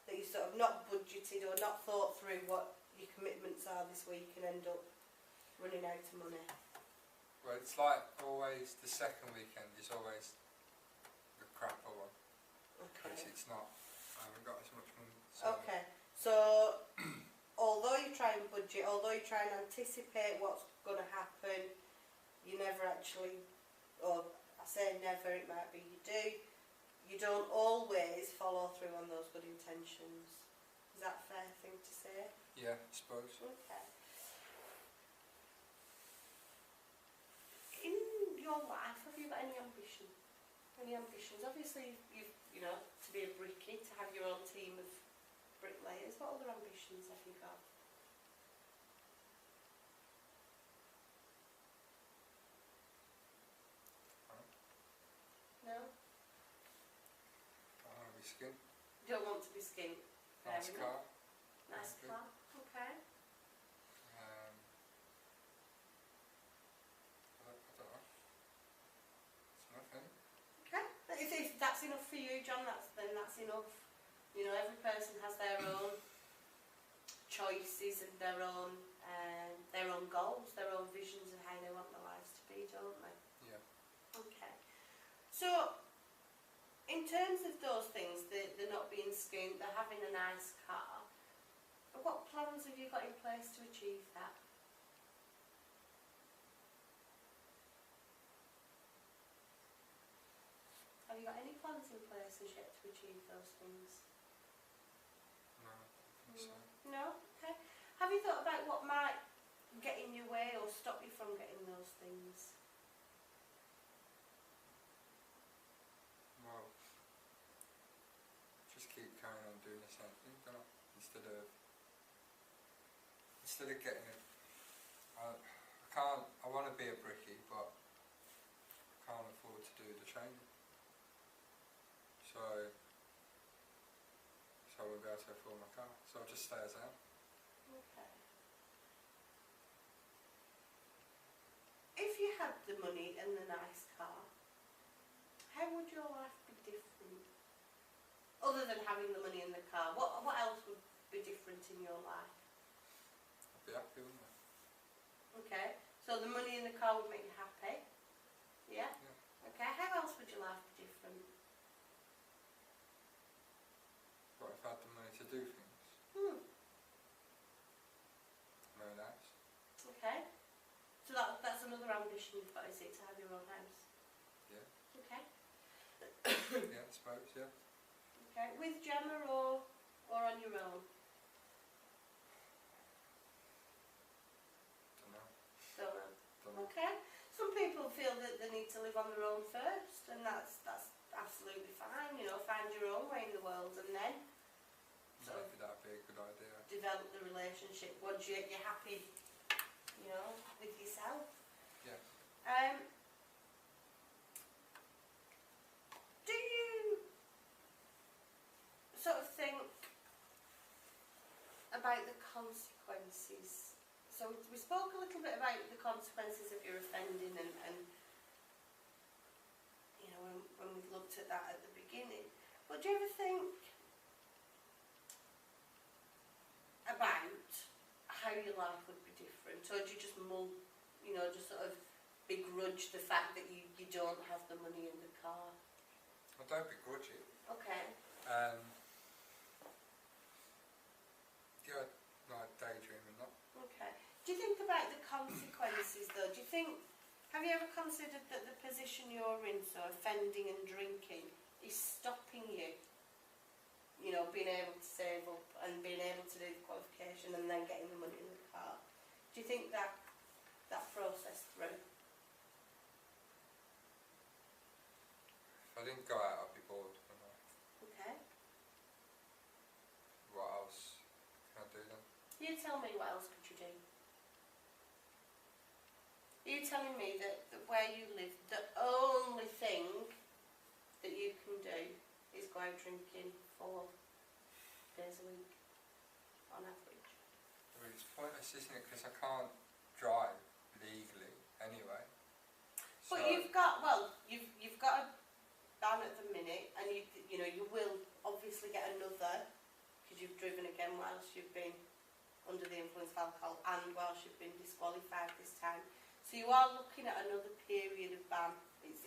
That you sort of not budgeted or not thought through what your commitments are this week and end up running out of money? Well, it's like always, the second weekend is always the crapper one. Okay. Because it's not, I haven't got as much money. So Okay. So, although you try and budget, although you try and anticipate what's going to happen, you never actually, or I say never, it might be you do, you don't always follow through on those good intentions. Is that a fair thing to say? yeah, I suppose. Okay. In your life, have you got any ambition? Any ambitions? Obviously, you know, to be a brickie, to have your own team of bricklayers. What other ambitions have you got? No? I want to be skint. You don't want to be skint? Nice car. Nice Okay. car. Okay. I don't know. It's nothing. Okay. If that's enough for you, John, then that's enough. You know, every person has their own choices and their own goals, their own visions of how they want their lives to be, don't they? Yeah. Okay. So, in terms of those things, they're not being skint, they're having a nice car. What plans have you got in place to achieve that? Have you got any plans in place as yet to achieve those things? No, I don't think so. No? Okay. Have you thought about what might get in your way or stop you from getting those things? Well, just keep carrying on doing the same thing, don't I? Instead of getting it. I want to be a brickie, but I can't afford to do the training. So I won't be able to afford my car. So I'll just stay as I am. Okay. If you had the money and the nice car, how would your life be different? Other than having the money and the car, what else would be different in your life? I'd be happy, wouldn't I? Okay, so the money in the car would make you happy? Yeah? Yeah. Okay, how else would your life be different? But if I had the money to do things, very nice. Okay. So that's another ambition you've got, is it, to have your own house? Yeah. Okay. Yeah, I suppose, yeah. Okay, with Gemma or on your own? Don't know. Don't know. Don't know. Okay. Some people feel that they need to live on their own first, and that's absolutely fine. You know, find your own way in the world, and then sort of Maybe that'd be a good idea. develop the relationship once you're happy, you know, with yourself. Yeah. Do you sort of think about the consequences? So we spoke a little bit about the consequences of your offending, and you know, when we looked at that at the beginning. But do you ever think about how your life would be different, or do you just just sort of begrudge the fact that you don't have the money in the car? I don't begrudge it. Okay. Yeah, like daydreaming that. Okay. Do you think about the consequences though? Have you ever considered that the position you're in, so offending and drinking, is stopping you, you know, being able to save up and being able to do the qualification and then getting the money in the car? Do you think that process through? If I didn't go out, I'd be bored. Wouldn't I? Okay. What else can I do then? You tell me, what else could you do? Are you telling me that where you live, the only thing that you can do is go out drinking 4 days a week, on average? Well, it's pointless, isn't it? Because I can't drive legally anyway. But you've got a ban at the minute, and you know you will obviously get another, because you've driven again whilst you've been under the influence of alcohol and whilst you've been disqualified this time. So you are looking at another period of ban. It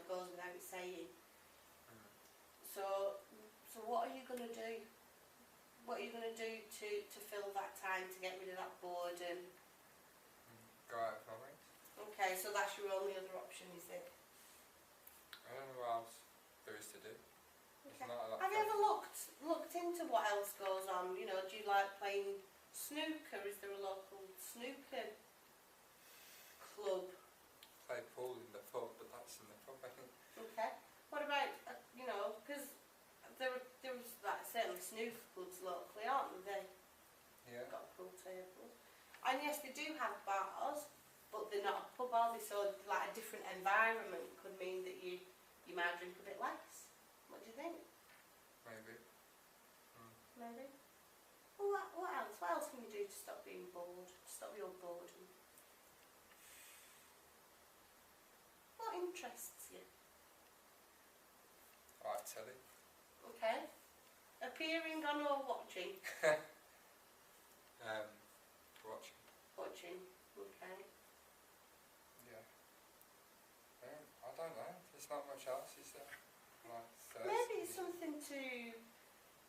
goes without saying. So what are you going to do? What are you going to do to fill that time, to get rid of that boredom? Go out with my mates. Okay, so that's your only other option, is it? I don't know what else there is to do. Okay. Not a lot Have you ever looked into what else goes on? You know, do you like playing snooker? Is there a local snooker club? Play pool in the pub, but that's in the pub, I think. Okay. What about because there's like certainly snooker clubs locally, aren't they? Yeah. Got pool tables, and yes, they do have bars, but they're not a pub, are they? So like a different environment could mean that you might drink a bit less. What do you think? Maybe. Maybe. Well, what else? What else can you do to stop being bored? To stop your boredom? What interests you? I like telly. Okay. Appearing on or watching? Watching. Watching. Okay. Yeah. I don't know. There's not much else, is there? Like Maybe it's something to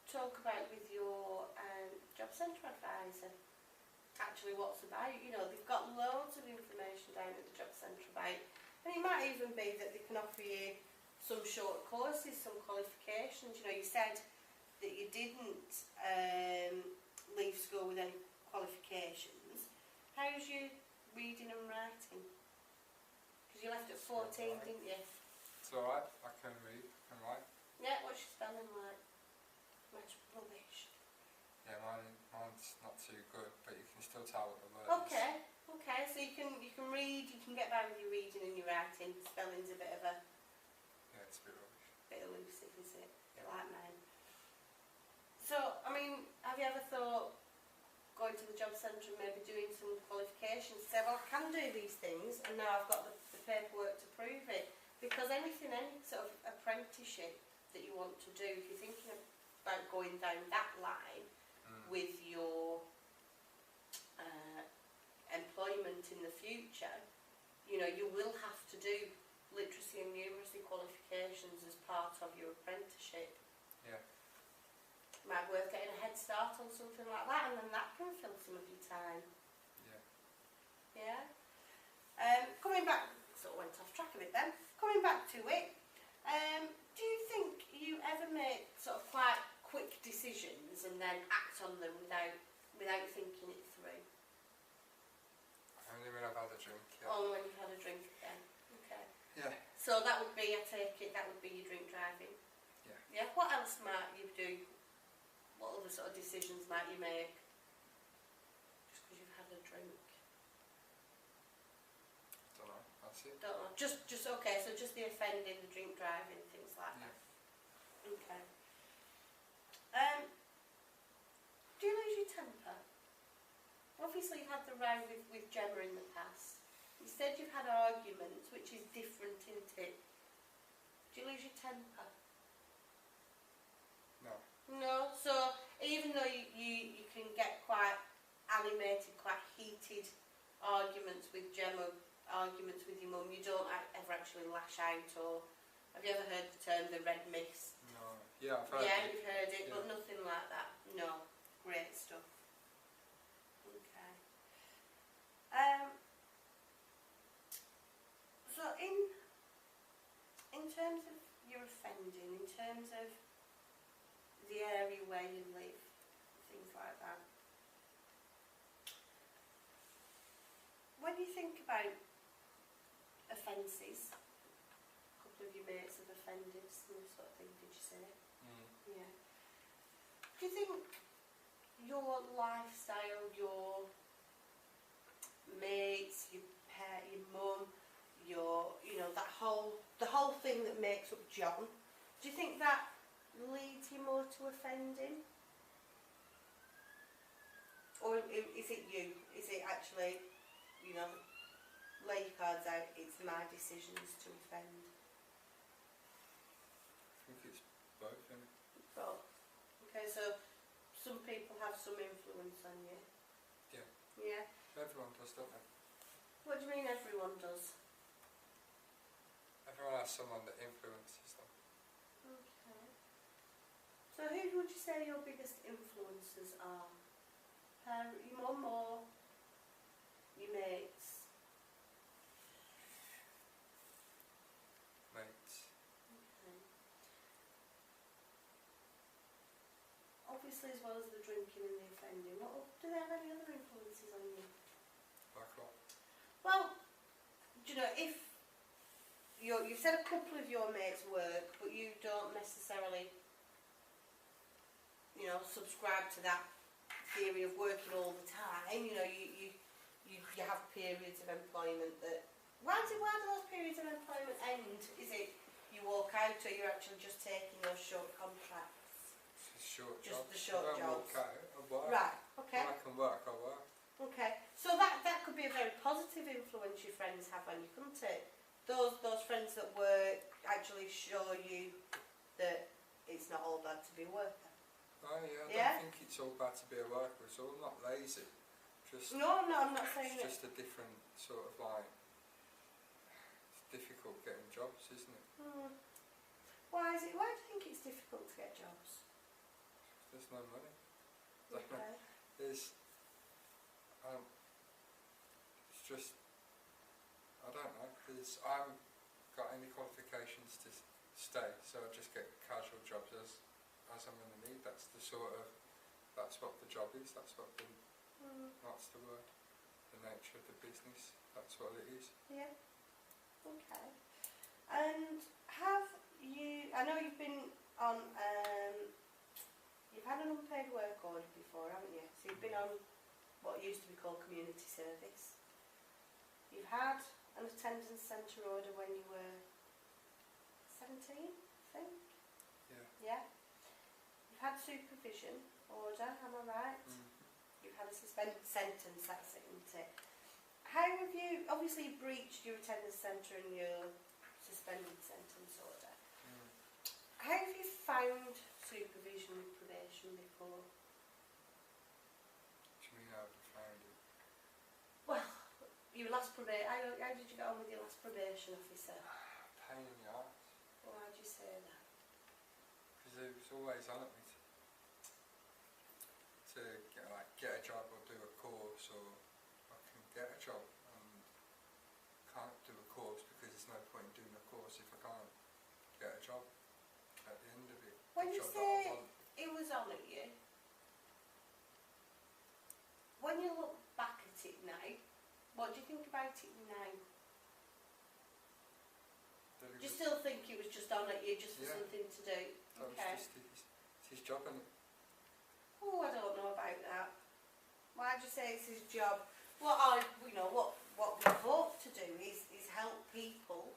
talk about with your job centre advisor actually what's about? You know, they've got loads of information down at the job centre about, and it might even be that they can offer you some short courses, some qualifications. You know, you said that you didn't leave school with any qualifications. How's your reading and writing? Because you left at 14, didn't you? It's alright, I can read, I can write. Yeah, what's your spelling like? That's rubbish. Yeah, mine's not too good, but you can still tell what the word is. Okay, so you can read, you can get by with your reading and your writing. Spelling's a bit of a Yeah, it's a bit rubbish. bit elusive, is it? A bit like mine. So, I mean, have you ever thought going to the job centre and maybe doing some qualifications? Say, well, I can do these things, and now I've got the paperwork to prove it. Because any sort of apprenticeship that you want to do, if you're thinking about going down that line with your employment in the future, you know, you will have to do literacy and numeracy qualifications as part of your apprenticeship. Yeah. Might be worth getting a head start on something like that, and then that can fill some of your time. Yeah. Yeah. Coming back, sort of went off track a bit then. Coming back to it, do you think you ever make sort of quite quick decisions and then act on them without thinking it through? Only when I've had a drink, yeah. Only when you've had a drink then. Okay. Yeah. So that would be, I take it, that would be your drink driving. Yeah. Yeah. What else might you do? What other sort of decisions might you make? Just because you've had a drink. Don't know. That's it. Don't know. Just okay. So just the offending, the drink driving, things like that. Okay. Do you lose your temper? Obviously, you've had the row with Gemma in the past. You said you've had arguments, which is different, isn't it? Do you lose your temper? No. No. So even though you can get quite animated, quite heated arguments with Gemma, arguments with your mum, you don't ever actually lash out, or have you ever heard the term the red mist? No. Yeah, I've heard Yeah, it. you've heard it, Yeah. but nothing like that. No. Great stuff. Okay. So in terms of your offending, in terms of the area where you live, things like that, when you think about offences, a couple of your mates have offended, some sort of thing, did you say? Yeah. Do you think your lifestyle, your mates, your pet, your mum, the whole thing that makes up John, do you think that leads you more to offending? Or is it you? Is it actually, lay your cards out, it's my decisions to offend? I think it's both, isn't it? Both. Okay, so some people have some influence on you. Yeah. Yeah. Everyone does, don't they? What do you mean everyone does? Everyone has someone that influences them. Okay. So who would you say your biggest influences are? Your mum or your mates? Mates. Okay. Obviously, as well as the drinking and the offending, do they have any other influences on you? Like what? Well, do you know, if you've said a couple of your mates work, but you don't necessarily, subscribe to that theory of working all the time. You have periods of employment that. Why do those periods of employment end? Is it you walk out, or you're actually just taking those short contracts? It's short Just jobs. the short I don't jobs. walk out, I work. Right. Okay. When I can work, I work. Okay. So that could be a very positive influence your friends have on you, couldn't it? Those friends that work actually show you that it's not all bad to be a worker. Oh yeah, I Yeah? don't think it's all bad to be a worker. It's all not lazy. Just No, I'm not saying it's that. just a different sort of it's difficult getting jobs, isn't it? Why do you think it's difficult to get jobs? there's no money. Okay. It's just, I don't know, because I haven't got any qualifications to stay, so I just get casual jobs as I'm going to need. That's what the job is, that's the word, the nature of the business, that's what it is. Yeah. Okay. And have you, I know you've been on, you've had an unpaid work order before, haven't you? So you've been on what used to be called community service. You've had an attendance centre order when you were 17, I think? Yeah. Yeah. You've had supervision order, am I right? You've had a suspended sentence, that's it, isn't it? How have you, obviously you breached your attendance centre and your suspended sentence order. How have you found supervision with probation before? What do you mean how have you found it? Well, your last probation, how did you get on with your last probation officer? Pain in the arse. Why do you say that? Because it was always on at me to get a job or do a course, or I can get a job and can't do a course because there's no point in doing a course if I can't get a job at the end of it. When you say it was on at you, when you look back at it now, what do you think about it now? Do you still think it was just on at you just for something to do? That Okay. was just his job, and Oh, I don't know about that. Why'd you say it's his job? What we hope to do is help people,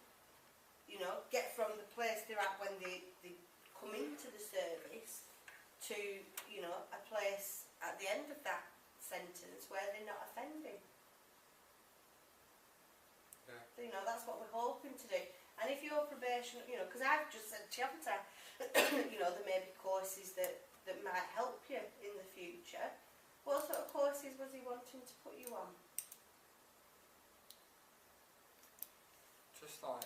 get from the place they're at when they come into the service to, a place at the end of that sentence where they're not offending. yeah. So, that's what we're hoping to do. And if your probation, because I've just said to you, haven't I, there may be courses that might help you in the future. What sort of courses was he wanting to put you on? Just like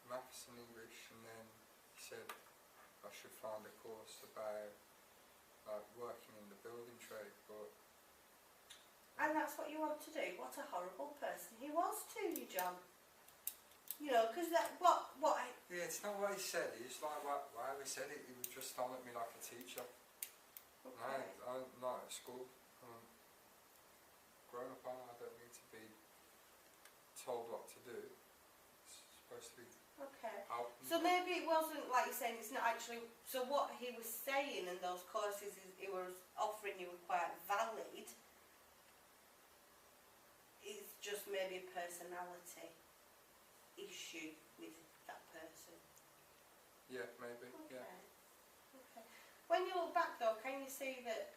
maths and English, and then he said I should find a course about working in the building trade, but... And that's what you want to do? What a horrible person he was to you, John. Because Yeah, it's not what he said, it's like why he said it, he was just on at me like a teacher. Okay. I'm not at school. I'm grown up, I don't need to be told what to do. It's supposed to be Okay. helping. So maybe it wasn't, like you're saying, it's not actually... So what he was saying in those courses he was offering you were quite valid. It's just maybe a personality issue with that person. Yeah, maybe, Okay. yeah. Okay. When you look back though, can you see that,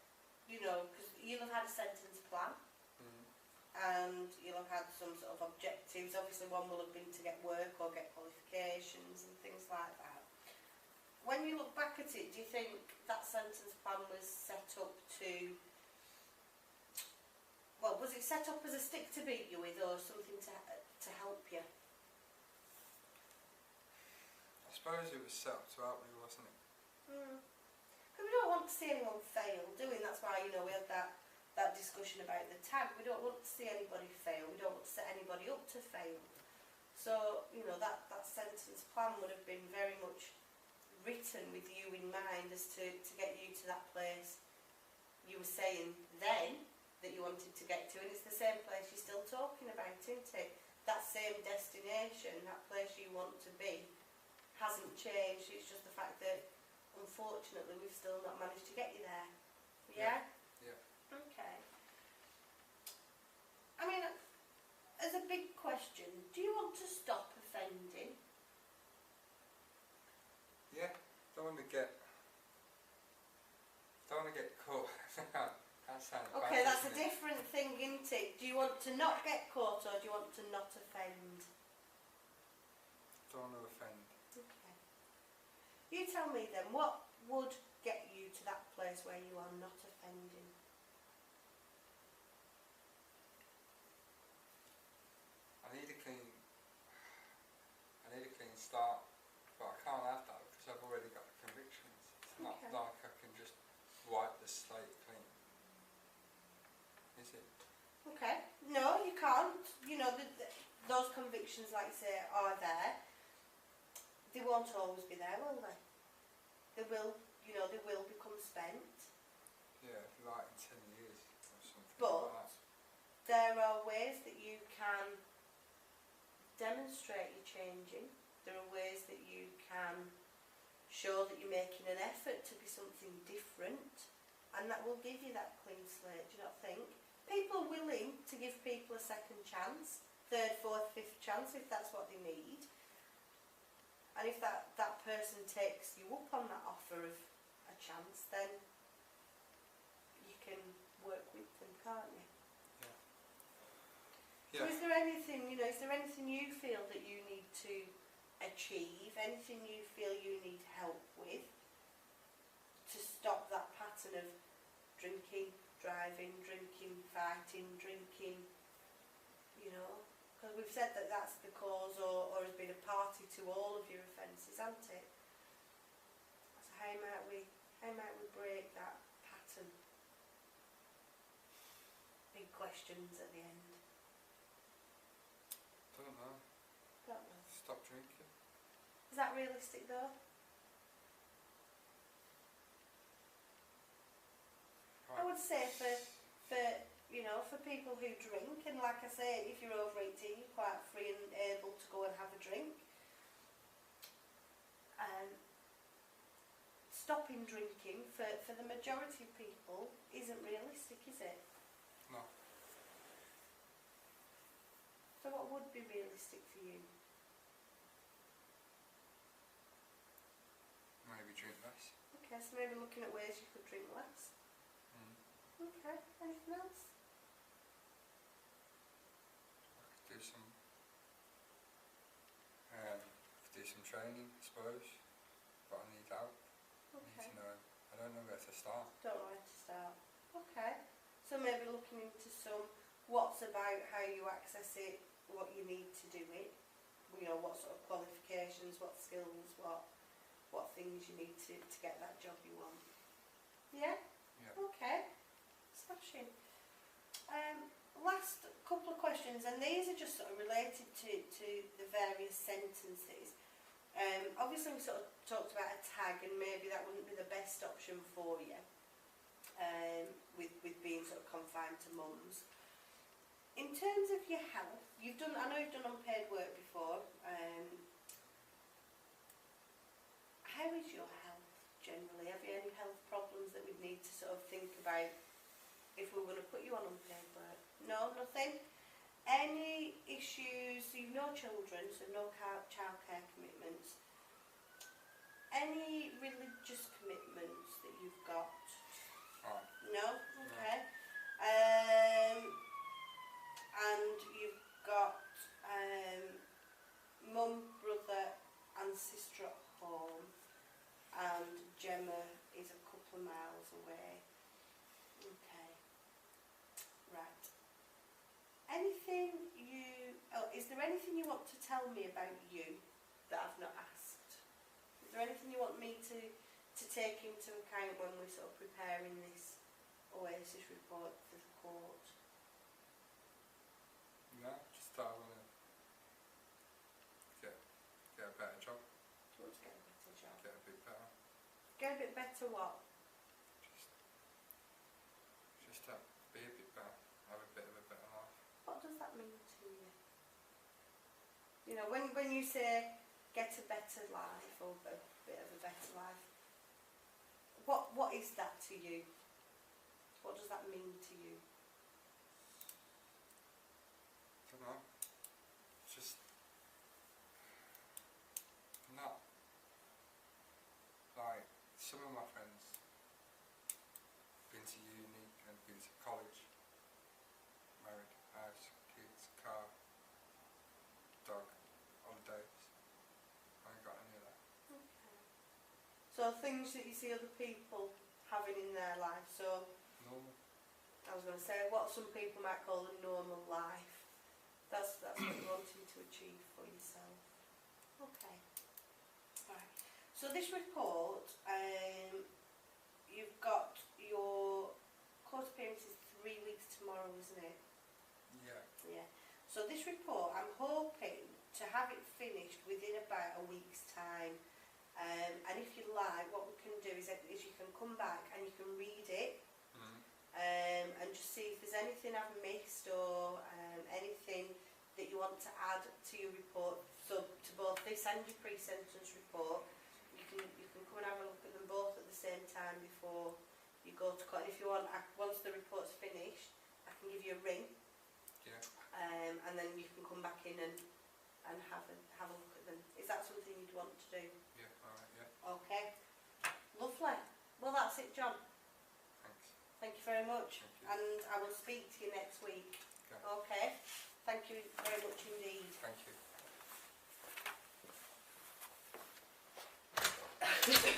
because you'll have had a sentence plan and you'll have had some sort of objectives. Obviously one will have been to get work or get qualifications and things like that. When you look back at it, do you think that sentence plan was set up to... Well, was it set up as a stick to beat you with or something to help you? I suppose it was set up to help me, wasn't it? Because we don't want to see anyone fail, do we? And that's why, we had that discussion about the tag. We don't want to see anybody fail. We don't want to set anybody up to fail. So, that sentence plan would have been very much written with you in mind as to get you to that place you were saying then that you wanted to get to, and it's the same place you're still talking about, isn't it? That same destination, that place you want to be, hasn't changed. It's just the fact that unfortunately we've still not managed to get you there. Yeah? Yeah. Okay. I mean, as a big question, do you want to stop offending? Yeah, don't want to get caught. That sounds bad, Okay, that's a doesn't it? different thing, isn't it? Do you want to not get caught or do you want to not offend? Don't want to offend. Okay. You tell me then, what would get you to that place where you are not offending? I need a clean start, but I can't have that because I've already got the convictions. It's not Okay. like I can just wipe the slate clean. Is it? Okay. No, you can't. You know, those convictions, like you say, are there. They won't always be there, will they? They will, you know, they will become spent. Yeah, like in 10 years or something But like that. there are ways that you can demonstrate you're changing. There are ways that you can show that you're making an effort to be something different, and that will give you that clean slate. Do you not think? People are willing to give people a second chance, third, fourth, fifth chance if that's what they need. And if that person takes you up on that offer of a chance, then you can work with them, can't you? Yeah. So is there anything, you know, is there anything you feel that you need to achieve, anything you feel you need help with to stop that pattern of drinking, driving, drinking, fighting, drinking, you know? Because we've said that that's the cause or has been a party to all of your offences, hasn't it? So how might we break that pattern? Big questions at the end. Don't know. Don't know. Stop drinking. Is that realistic though? I would say for you know, for people who drink, and like I say, if you're over 18, you're quite free and able to go and have a drink. Stopping drinking for the majority of people isn't realistic, is it? No. So what would be realistic for you? Maybe drink less. Okay, so maybe looking at ways you could drink less. Okay, anything else? I could do some training, I suppose, but I need help. I need Okay. to know. I don't know where to start. Don't know where to start. Okay. So maybe looking into some what's about how you access it, what you need to do it, you know, what sort of qualifications, what skills, what things you need to get that job you want. Yeah? Yeah. Okay. Smashing. Last couple of questions, and these are just sort of related to the various sentences. Obviously we sort of talked about a tag, and maybe that wouldn't be the best option for you, with being sort of confined to mums. In terms of your health, I know you've done unpaid work before. How is your health generally? Have you any health problems that we'd need to sort of think about if we were going to put you on unpaid work? No, nothing? Any issues? So you've no children, so no childcare commitments. Any religious commitments that you've got? Right. No? Okay. And you've got mum, brother and sister at home, and Gemma is a couple of miles away. Okay. Right. Is there anything you want to tell me about you that I've not asked? Is there anything you want me to take into account when we're sort of preparing this OASys report for the court? No, just I want to get a better job. Do you want to get a better job? Get a bit better. Get a bit better what? Just to be a bit better. Have a bit of a better life. What does that mean to you? You know, when you say get a better life or a bit of a better life, what is that to you? What does that mean to you? I don't know. Just not like some of my friends been to uni and been to college, married, house, kids, car, dog, holidays. I ain't got any of that. Okay. So things that you see other people having in their life. So Normal. I was going to say what some people might call a normal life. That's what you're wanting to achieve for yourself. Okay. Right. So this report, you've got So this report, I'm hoping to have it finished within about a week's time. And if you like, what we can do is you can come back and you can read it, and just see if there's anything I've missed or anything that you want to add to your report. So to both this and your pre-sentence report, you can come and have a look at them both at the same time before you go to court. And if you want, once the report's finished, I can give you a ring. Yeah. And then you can come back in and have a look at them. Is that something you'd want to do? Yeah, alright, yeah. Okay. Lovely. Well, that's it, John. Thanks. Thank you very much. Thank you. And I will speak to you next week. Okay. Okay. Thank you very much indeed. Thank you.